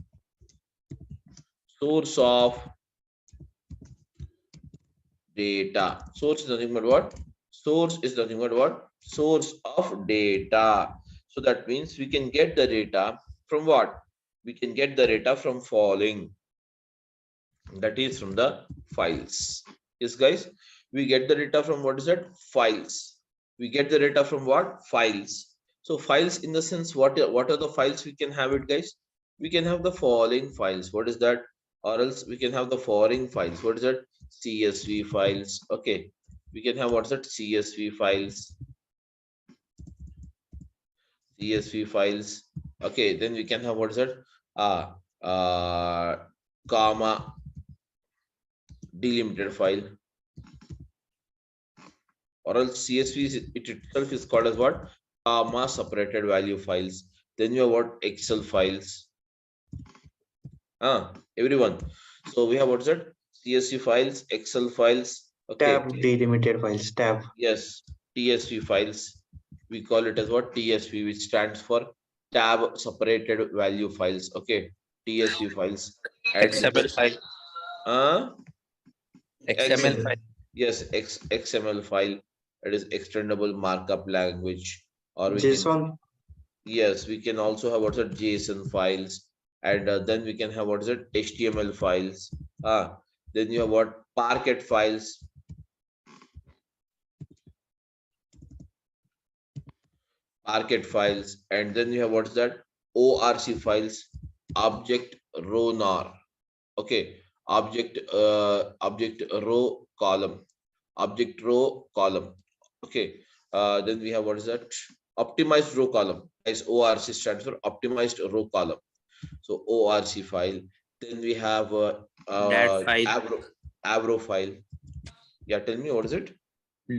source of data. Source is nothing but what? Source is nothing but what? Source of data. So that means we can get the data from what? We can get the data from following. That is from the files. Yes, guys. We get the data from what is that? Files. We get the data from what? Files. So files in the sense, what are the files we can have it, guys? We can have the following files. What is that? Or else we can have the following files. What is that? CSV files. Okay. We can have what's that? CSV files. CSV files. Okay. Then we can have what is that? Comma delimited file, or else CSV is, it itself is called as what? Comma separated value files. Then you have what? Excel files. Everyone. So we have what's that? CSV files, Excel files. Okay. Tab delimited files. Tab. Yes. TSV files. We call it as what? TSV, which stands for tab separated value files. Okay. TSV files. And XML file. XML Excel. file. Yes, XML file. It is extendable markup language. Or we JSON. can, yes, we can also have what's it? JSON files, and then we can have what's it? HTML files. Then you have what? Parquet files. Parquet files, and then you have what's that? ORC files. Object row nar. Okay. Object row column. Object row column. Okay. Then we have what is that? Optimized row column. As ORC stands for optimized row column. So ORC file. Then we have Dat file. Avro file. Yeah, tell me, what is it?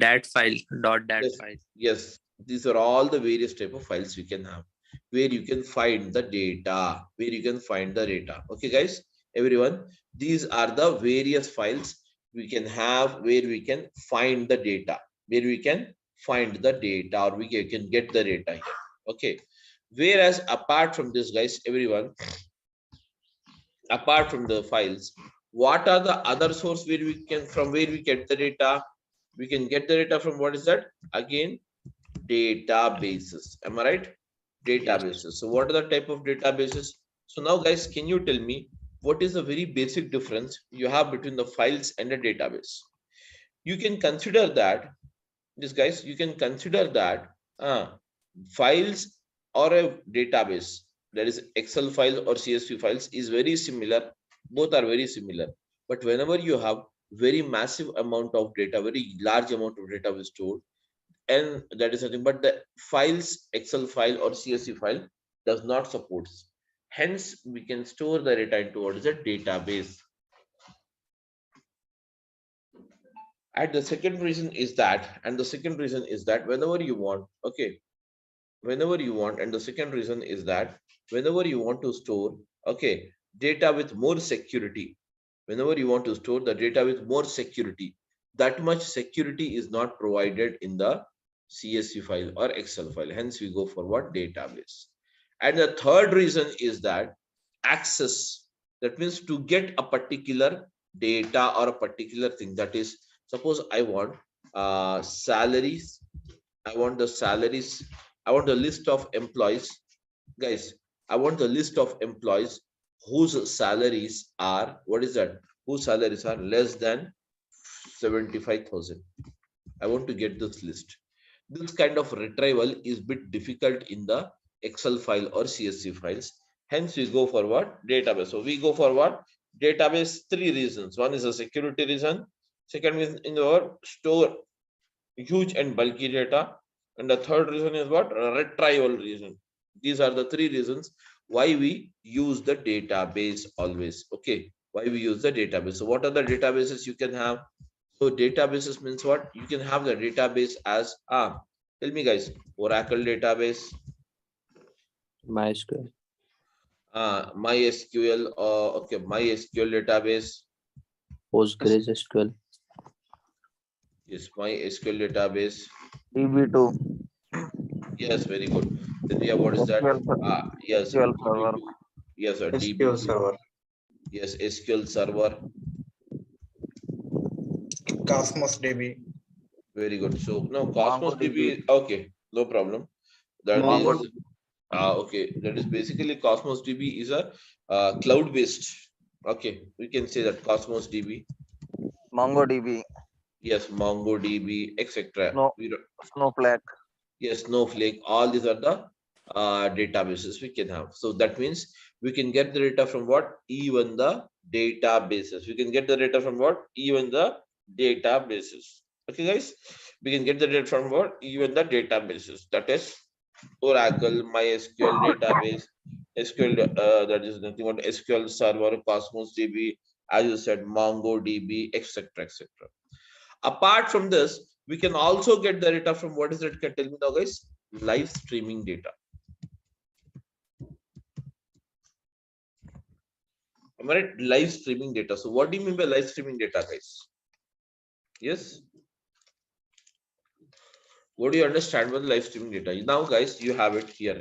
Dat file. Dat Yes, file. yes. These are all the various type of files we can have, where you can find the data. Where you can find the data. Okay, guys, everyone. These are the various files we can have where we can find the data. Where we can find the data, or we can get the data here. Okay. Whereas apart from this, guys, everyone, apart from the files, what are the other source where we can, from where we get the data? We can get the data from, what is that? Again, databases. Am I right? Databases. So what are the type of databases? So now, guys, can you tell me what is the very basic difference you have between the files and a database? You can consider that, this guys, you can consider that files or a database, that is Excel file or CSV files, is very similar. Both are very similar. But whenever you have very massive amount of data, very large amount of data is stored, and that is nothing but the files, Excel file or CSV file does not support. Hence, we can store the data into what is a database. And the second reason is that, whenever you want, okay, whenever you want, and the second reason is that whenever you want to store, okay, data with more security, whenever you want to store the data with more security, that much security is not provided in the CSV file or Excel file. Hence, we go for what? Database. And the third reason is that access. That means to get a particular data or a particular thing. That is, suppose I want salaries. I want the salaries. I want the list of employees. Guys, I want the list of employees whose salaries are, what is that? Whose salaries are less than 75,000. I want to get this list. This kind of retrieval is bit difficult in the Excel file or CSV files. Hence, we go for what? Database. So we go for what? Database, 3 reasons. One is a security reason. Second is in our store huge and bulky data. And the third reason is what? Retrieval reason. These are the 3 reasons why we use the database always. Okay. Why we use the database. So what are the databases you can have? So databases means what? You can have the database as tell me guys, Oracle database, MySQL. MySQL, okay, MySQL database. PostgreSQL. Yes, MySQL database. DB2. Yes, very good. Then we have what is that? Yes, SQL Server. DB2. Yes, sir. SQL DB2. Server. Yes, SQL Server. Cosmos DB. Very good. So now Cosmos MongoDB. DB. Okay, no problem. That is MongoDB. okay. That is basically Cosmos DB is a cloud based. Okay, we can say that Cosmos DB. MongoDB. Yes, MongoDB, etc. Snowflake. Yes, Snowflake. All these are the databases we can have. So that means we can get the data from what? Even the databases. We can get the data from what? Even the databases. Okay, guys. We can get the data from what? Even the databases. That is Oracle, MySQL database, SQL. That is nothing but SQL Server, Cosmos DB. As you said, MongoDB, etc., etc. Apart from this, we can also get the data from what is it? Can tell me now, guys? Live streaming data. Am I right? Live streaming data. So, what do you mean by live streaming data, guys? Yes. What do you understand by live streaming data? Now, guys, you have it here.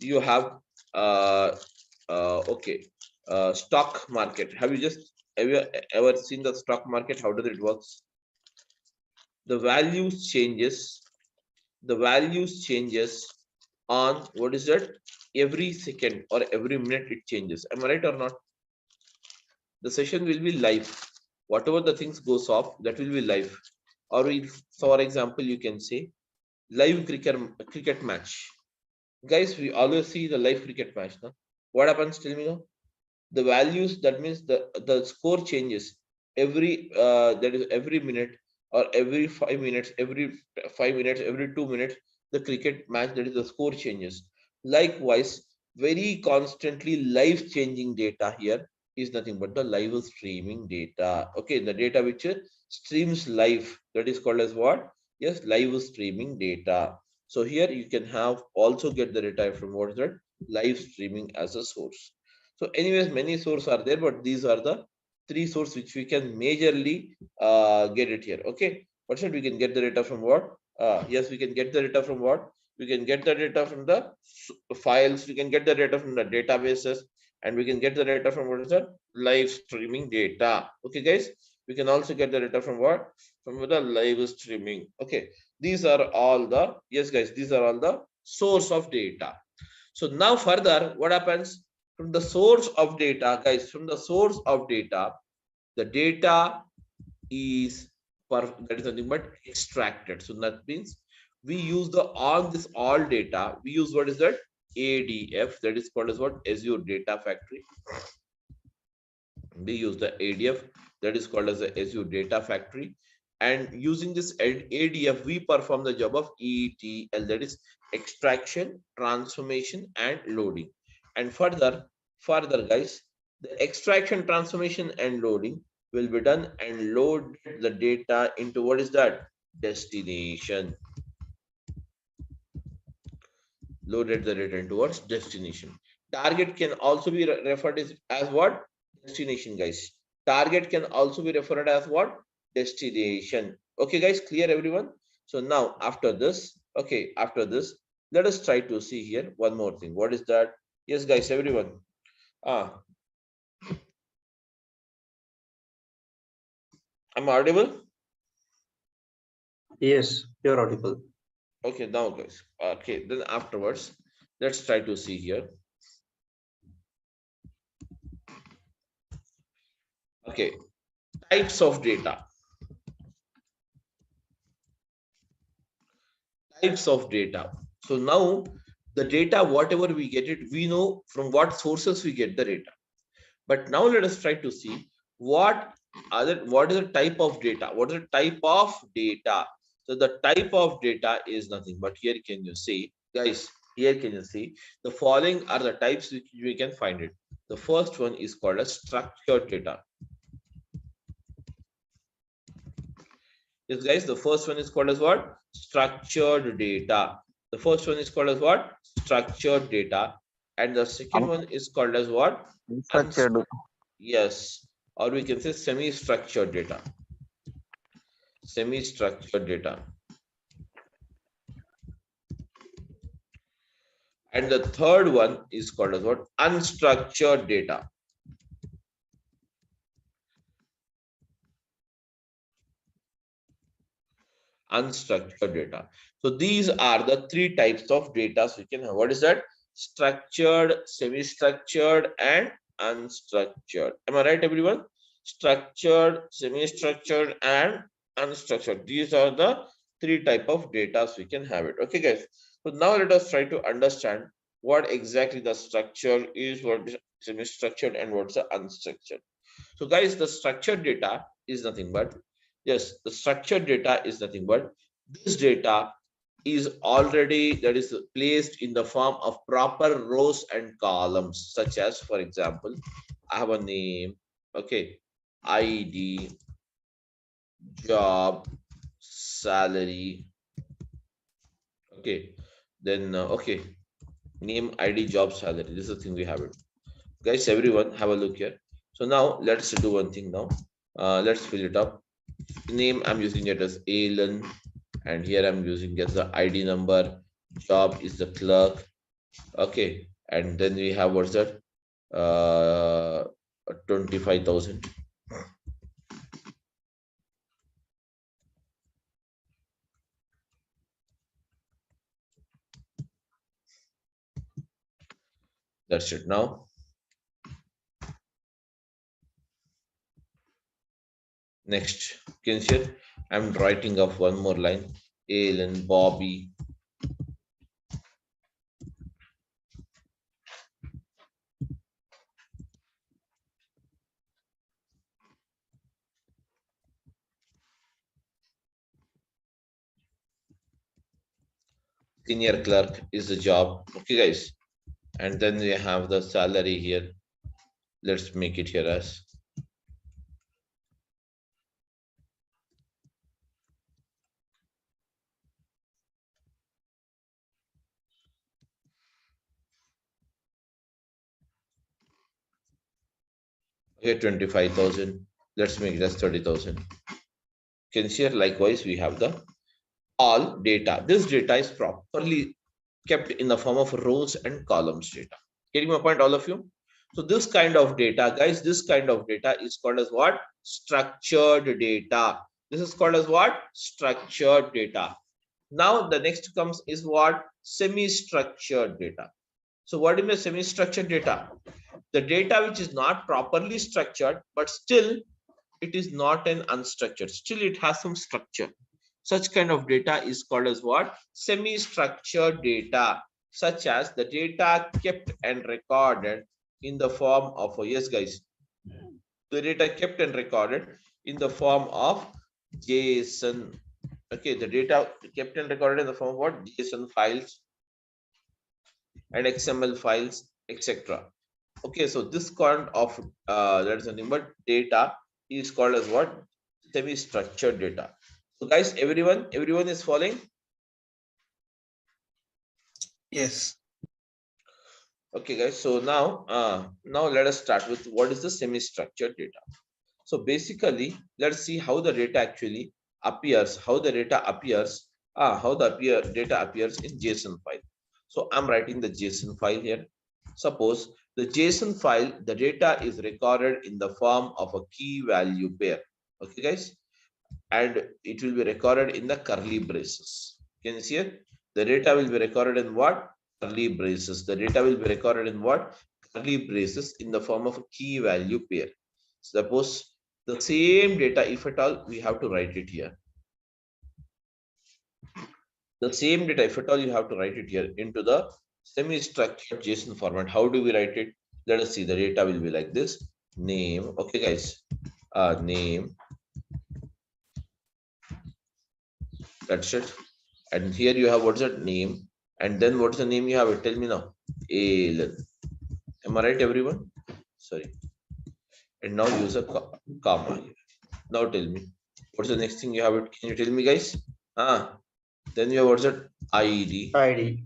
You have okay, stock market. Have you ever seen the stock market? How does it works? The values changes on what is that? Every second or every minute it changes. Am I right or not? The session will be live. Whatever the things goes off, that will be live. Or for example, you can say live cricket match. Guys, we always see the live cricket match. No? What happens? Tell me now. The values, that means the score changes every that is every minute or every 5 minutes, every 2 minutes, the cricket match, that is the score changes. Likewise, very constantly live changing data here is nothing but the live streaming data. Okay, the data which streams live, that is called as what? Yes, live streaming data. So here you can have also get the data from what is that? Live streaming as a source. So anyways, many sources are there, but these are the 3 sources which we can majorly get it here. Okay, what should we can get the data from what? Yes, we can get the data from what? We can get the data from the files. We can get the data from the databases, and we can get the data from what is that? Live streaming data. Okay, guys, we can also get the data from what? From the live streaming. Okay, these are all the, yes, guys, these are all the source of data. So now further, what happens? From the source of data, guys, from the source of data, the data is that is nothing but extracted. So that means we use the on this all data, we use what is that? ADF, that is called as what? Azure Data Factory. We use the ADF, that is called as the Azure Data Factory. And using this ADF, we perform the job of ETL, that is extraction, transformation, and loading. And further, guys, the extraction, transformation, and loading will be done and load the data into what is that? Destination. Loaded the data towards destination. Target can also be referred as what? Destination, guys. Target can also be referred as what? Destination. Okay, guys, clear everyone? So now after this, okay, after this, let us try to see here one more thing. What is that? Yes, guys, everyone. I'm audible? Yes, you're audible. Okay, now guys. Okay, then afterwards, let's try to see here. Okay, types of data. types of data. So now the data, whatever we get it, we know from what sources we get the data. But now let us try to see what is the type of data? What is the type of data? So the type of data is nothing but here can you see, guys, here can you see the following are the types which we can find it. The first one is called as structured data. Yes, guys, the first one is called as what? Structured data. The first one is called as what? Structured data. And the second one is called as what? Unstructured. Yes. Or we can say semi-structured data. Semi-structured data. And the third one is called as what? Unstructured data. Unstructured data. So these are the three types of data we can have. What is that? Structured, semi-structured, and unstructured. Am I right, everyone? Structured, semi-structured, and unstructured. These are the three type of data we can have it. Okay, guys. So now let us try to understand what exactly the structure is, what is semi-structured, and what's the unstructured. So, guys, the structured data is nothing but, yes, the structured data is nothing but this data is already that is placed in the form of proper rows and columns, such as, for example, I have a name, okay, ID, job, salary, okay, then okay, name, ID, job, salary. This is the thing we have it. Guys, everyone, have a look here. So now let's do one thing now. Let's fill it up. Name, I'm using it as Alan, and here I'm using as the ID number. Job is the clerk. Okay, and then we have what's that? 25,000. That's it now. Next, can you see? I'm writing up one more line. Alan, Bobby. Senior clerk is the job. Okay, guys. And then we have the salary here. Let's make it here as okay, 25,000. Let's make it as 30,000. Can see here likewise we have the all data. This data is properly kept in the form of rows and columns data. Getting my point, all of you? So this kind of data, guys, this kind of data is called as what? Structured data. This is called as what? Structured data. Now the next comes is what? Semi-structured data. So what is the semi-structured data? The data which is not properly structured, but still it is not an unstructured. Still it has some structure. Such kind of data is called as what? Semi-structured data, such as the data kept and recorded in the form of, yes guys, the data kept and recorded in the form of JSON. Okay, the data kept and recorded in the form of what? JSON files and XML files, etc. Okay, so this kind of that is nothing but data is called as what? Semi-structured data. So guys, everyone is following? Yes. Okay, guys. So now, now let us start with what is the semi-structured data. So basically, let's see how the data actually appears, how the data appears, data appears in JSON file. So I'm writing the JSON file here. Suppose the JSON file, the data is recorded in the form of a key value pair. Okay, guys, and it will be recorded in the curly braces. Can you see it? The data will be recorded in what? Curly braces. The data will be recorded in what? Curly braces in the form of a key value pair. Suppose the same data, if at all, we have to write it here. The same data, if at all you have to write it here into the semi-structured JSON format. How do we write it? Let us see. The data will be like this. Name. Okay, guys. Name. That's it. And here you have what's that name? And then what's the name you have? Tell me now. Alan. Am I right, everyone? Sorry. And now use a comma here. Now tell me. What's the next thing you have? Can you tell me, guys? Then you have what's that? ID. ID.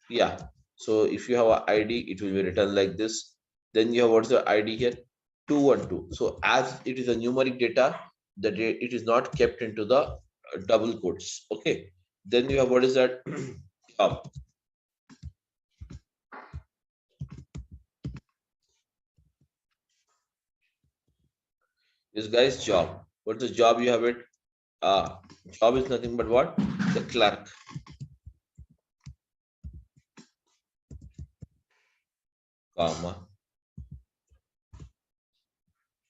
Yeah. So if you have an ID, it will be written like this. Then you have what's the ID here? 212. So as it is a numeric data, it is not kept into the double quotes. Okay. Then you have what is that? Job. This guy's job. What's the job you have it? Job is nothing but what? The clerk. Comma.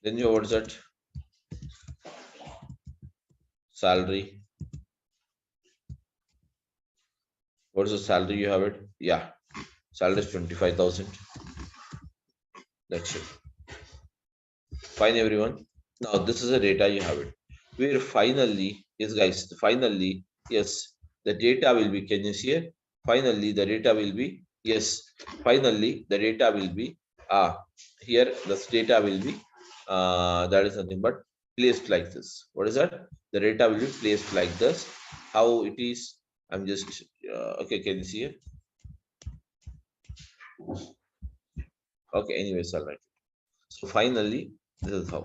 Then you have what is that? Salary. What is the salary you have it? Yeah. Salary is 25,000. That's it. Fine, everyone. Now this is the data you have it. Where finally, yes, guys, finally, yes, the data will be, can you see it? Finally, the data will be, yes, finally, the data will be, here, this data will be, that is nothing but placed like this. What is that? The data will be placed like this. How it is, I'm just, okay, can you see it? Okay, anyways, all right. So finally, this is how.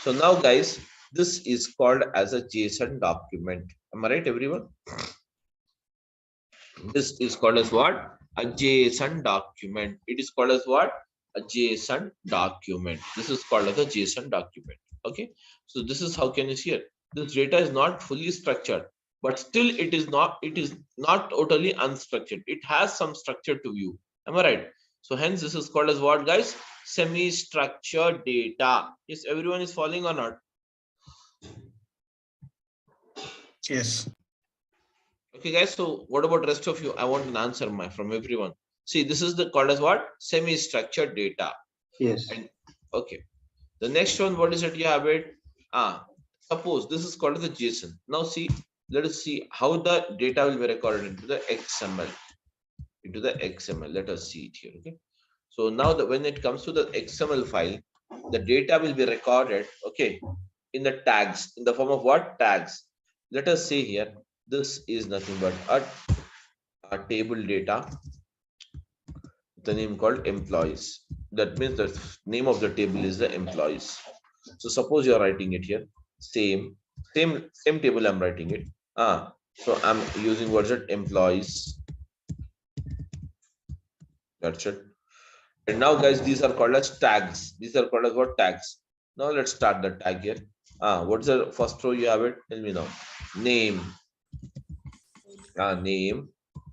So now, guys, this is called as a JSON document. Am I right, everyone? This is called as what? A JSON document. It is called as what? A JSON document. This is called as a JSON document. Okay. So this is how can you see it? This data is not fully structured, but still it is not totally unstructured. It has some structure to view. Am I right? So hence this is called as what, guys? Semi-structured data. Yes, everyone is following or not? Yes. Okay, guys. So what about rest of you? I want an answer from everyone. See, this is the called as what? Semi-structured data. Yes. And okay. The next one, what is it? You have it. Suppose this is called as the JSON. Now see, let us see how the data will be recorded into the XML. Into the XML. Let us see it here. Okay. So now when it comes to the XML file, the data will be recorded, okay, in the tags, in the form of what? Tags. Let us say here, this is nothing but a table data, the name called employees. That means the name of the table is the employees. So suppose you are writing it here, same table I'm writing it. So I'm using words at employees. That's it. And now, guys, these are called as tags. These are called as what? Tags. Now let's start the tag here. What's the first row you have it? Tell me now. Name. Name.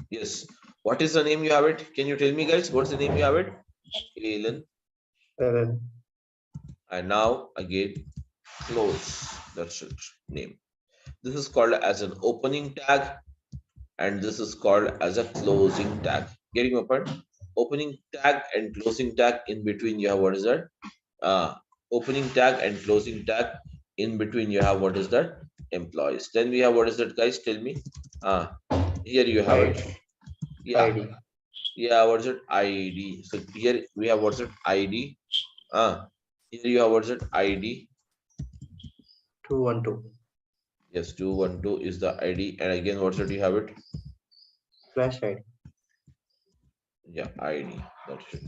Yes. What is the name you have it? Can you tell me, guys? What's the name you have it? Alan. And now again, close. That's it. Name. This is called as an opening tag, and this is called as a closing tag. Getting my point? Opening tag and closing tag, in between you have what is that? Opening tag and closing tag, in between you have what is that? Employees. Then we have what is that, guys? Tell me. Here you have it. Yeah. ID. Yeah, what's it? ID. So here we have what's it? ID. Here you have what's it? ID. 212. Yes, 212 is the ID. And again, what's it? You have it? Flash ID. Yeah, ID. That's it.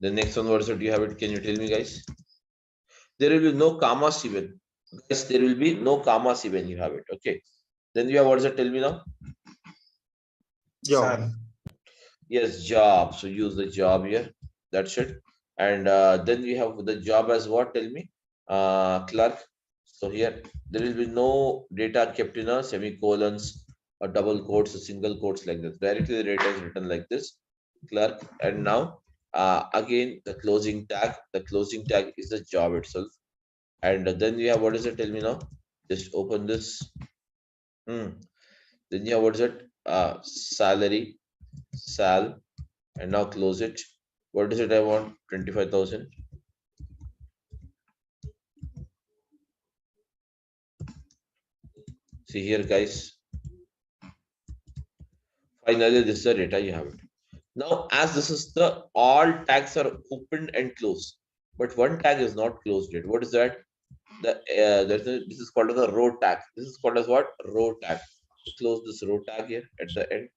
The next one, what's it? You have it? Can you tell me, guys? There will be no commas even. Guys, there will be no commas even. You have it. Okay. Then you have what's it? Tell me now. Job. Sir. Yes, job. So use the job here. That's it. And then we have the job as what? Tell me. Clerk. So here there will be no data kept in a semicolons or double quotes or single quotes like this. Directly the data is written like this. Clerk. And now again the closing tag. The closing tag is the job itself. And then we have what is it? Tell me now. Just open this. Then you have what is it? salary, sal, and now close it. What is it I want? 25,000. See here, guys. Finally, this is the data you have it. Now, as this is the all tags are opened and closed, but one tag is not closed yet. What is that? This is called as a row tag. This is called as what? Row tag. Close this row tag here at the end.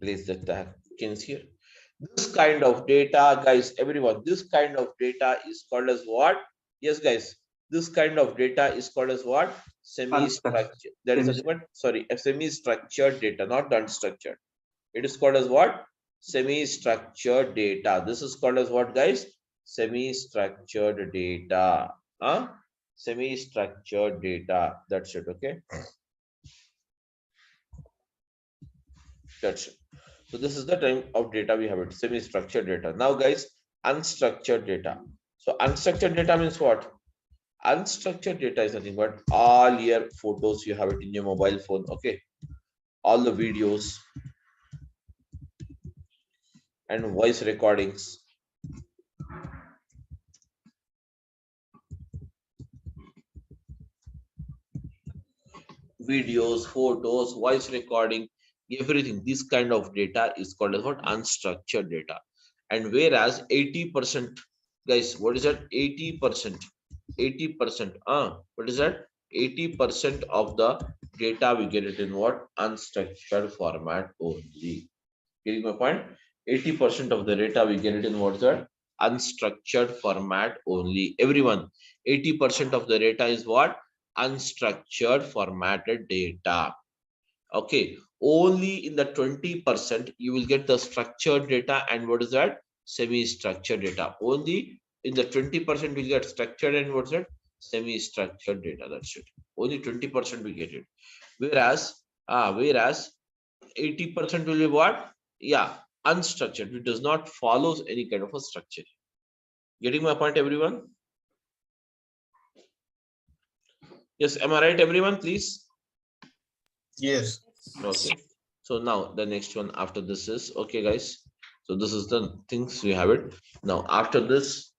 Place the tag. You can see here. This kind of data, guys, everyone, this kind of data is called as what? Yes, guys, this kind of data is called as what? Semi-structured. That is nothing but, sorry, a semi-structured data, not unstructured. It is called as what? Semi-structured data. This is called as what, guys? Semi-structured data. Semi-structured data. That's it, okay? That's it. So this is the type of data we have it, semi-structured data. Now, guys, unstructured data. So unstructured data means what? Unstructured data is nothing but all your photos you have it in your mobile phone, okay? All the videos and voice recordings. Videos, photos, voice recording, everything. This kind of data is called as what? Unstructured data. And whereas 80%, guys, what is that? 80%. 80%. What is that? 80% of the data we get it in what? Unstructured format only. Getting my point? 80% of the data we get it in what's that? Unstructured format only. Everyone, 80% of the data is what? Unstructured formatted data. Okay, only in the 20% you will get the structured data, and what is that? Semi-structured data. Only in the 20% we get structured, and what's that? Semi-structured data. That's it. Only 20% we get it. Whereas 80% will be what? Yeah, unstructured. It does not follow any kind of a structure. Getting my point, everyone? Yes, am I right, everyone? Please. Yes. Okay. So now the next one after this is, okay, guys. So this is the things we have it. Now after this,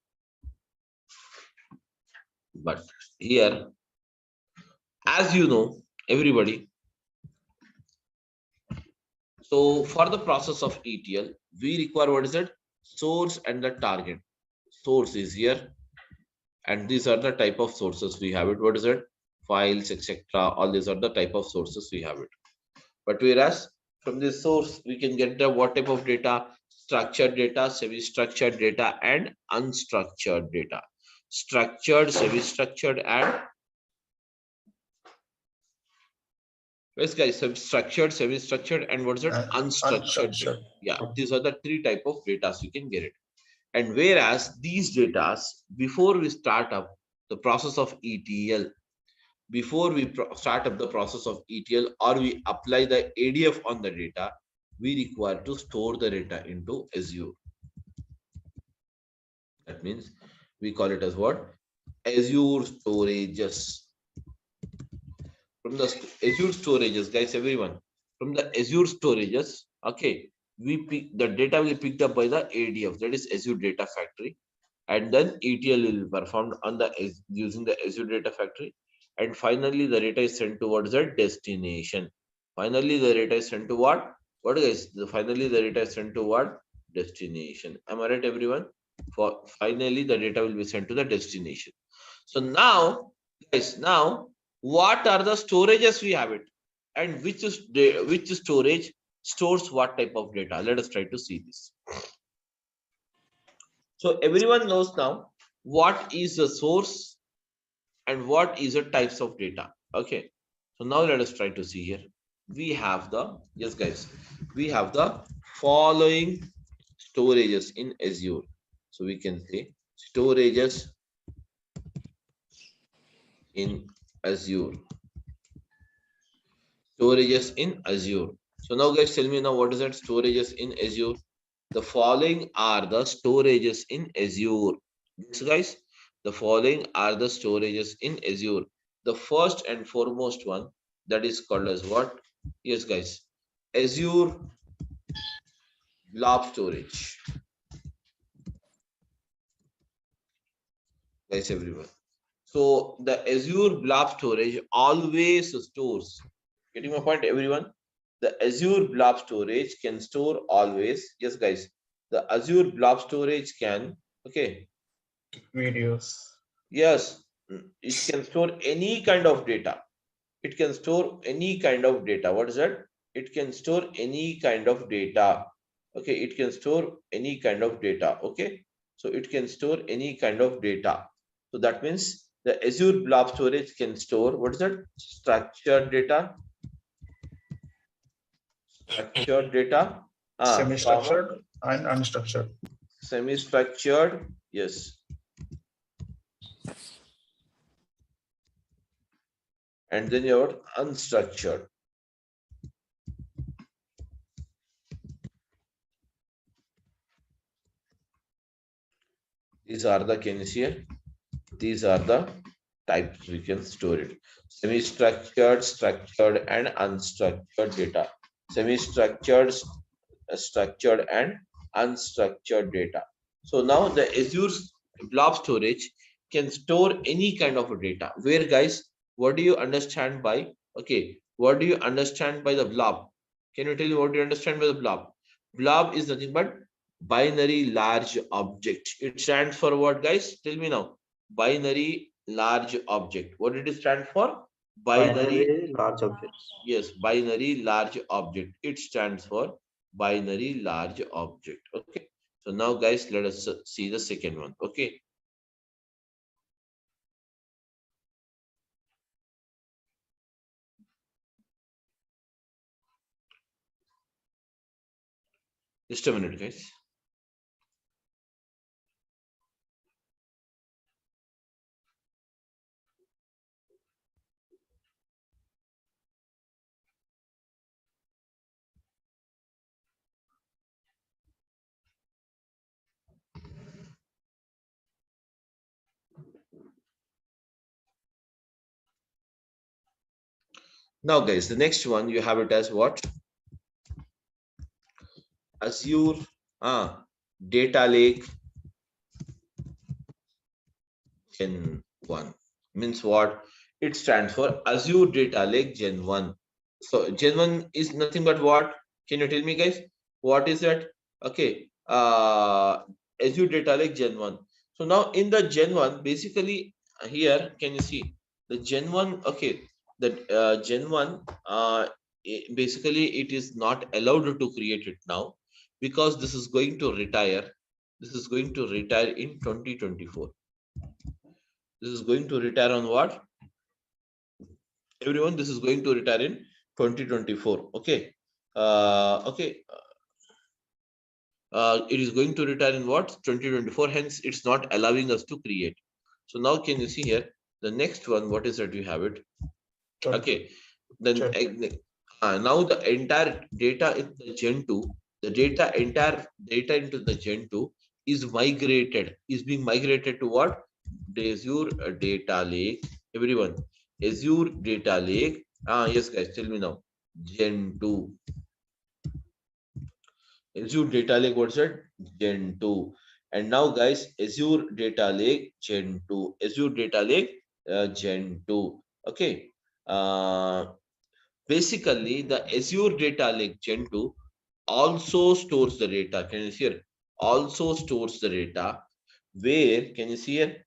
but here, as you know, everybody. So for the process of ETL, we require what is it? Source and the target. Source is here, and these are the type of sources we have it. What is it? Files, etc. All these are the type of sources we have it. But whereas from this source, we can get the what type of data? Structured data, semi-structured data, and unstructured data. Structured, semi-structured, and yes, guys, structured, semi-structured, and what is it? Unstructured data. Unstructured. Yeah, these are the three type of data you can get it. And whereas these data, before we start up the process of ETL, before we start up the process of ETL or we apply the ADF on the data, we require to store the data into Azure. That means we call it as what? Azure storages. From the Azure storages, guys, everyone, from the Azure storages, okay, we pick the data will be picked up by the ADF, that is Azure Data Factory, and then ETL will be performed on the using the Azure Data Factory, and finally the data is sent towards the destination. Finally, the data is sent to what? What, guys? Finally, the data is sent to what? Destination. Am I right, everyone? For finally, the data will be sent to the destination. So now, guys, now what are the storages we have it, and which storage stores what type of data? Let us try to see this. So everyone knows now what is the source and what is the types of data. Okay, so now let us try to see here. We have the, yes, guys, we have the following storages in Azure. So we can say storages in Azure. Storages in Azure. So now, guys, tell me now, what is that storages in Azure? The following are the storages in Azure. Yes, guys, the following are the storages in Azure. The first and foremost one, that is called as what? Yes, guys, Azure blob storage. Guys, everyone. So the Azure blob storage always stores. Getting my point, everyone? The Azure blob storage can store always. Yes, guys. The Azure blob storage can, okay. Videos. Yes, it can store any kind of data. It can store any kind of data. What is that? It can store any kind of data. Okay, it can store any kind of data. Okay, so it can store any kind of data. So that means the Azure blob storage can store, what is that? Structured data. Structured data. Semi-structured and unstructured. Semi-structured. Yes. And then you have unstructured. These are the, can you see here? These are the types we can store it. Semi-structured, structured, and unstructured data. Semi-structured, structured, and unstructured data. So now the Azure blob storage can store any kind of data. Where, guys, what do you understand by, okay, what do you understand by the blob? Can you tell me what do you understand by the blob? Blob is nothing but binary large object. It stands for what, guys? Tell me now. Binary large object. What did it stand for? Binary large objects. Yes, binary large object. It stands for binary large object. Okay. So now, guys, let us see the second one. Okay. Just a minute, guys. Now, guys, the next one you have it as what? Azure data lake Gen 1 means what? It stands for Azure Data Lake Gen 1. So Gen 1 is nothing but what? Can you tell me, guys? What is that? Okay. Azure Data Lake Gen 1. So now in the Gen 1, basically here, can you see the Gen 1? Okay. The Gen 1, basically it is not allowed to create it now because this is going to retire. This is going to retire in 2024. This is going to retire on what? Everyone, this is going to retire in 2024. Okay. Okay. It is going to retire in what? 2024. Hence, it's not allowing us to create. So now, can you see here the next one? What is that you have it? Okay. Then now the entire data in the Gen 2, the entire data into the Gen 2 is being migrated to what? The Azure data lake. Everyone, Azure data lake. Yes, guys, tell me now. Gen 2. Azure data lake, what's that? Gen 2. And now, guys, Azure data lake Gen 2. Azure data lake Gen 2. Okay. Basically, the Azure data lake Gen 2 also stores the data. Can you see here? Also stores the data. Where, can you see here?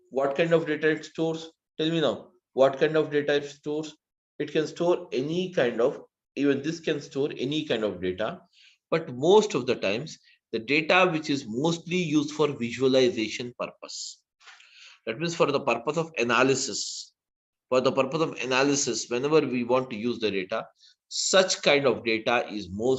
What kind of data it stores? Tell me now. What kind of data it stores? It can store any kind of, even this can store any kind of data. But most of the times, the data which is mostly used for visualization purpose. That means for the purpose of analysis. For the purpose of analysis, whenever we want to use the data, such kind of data is most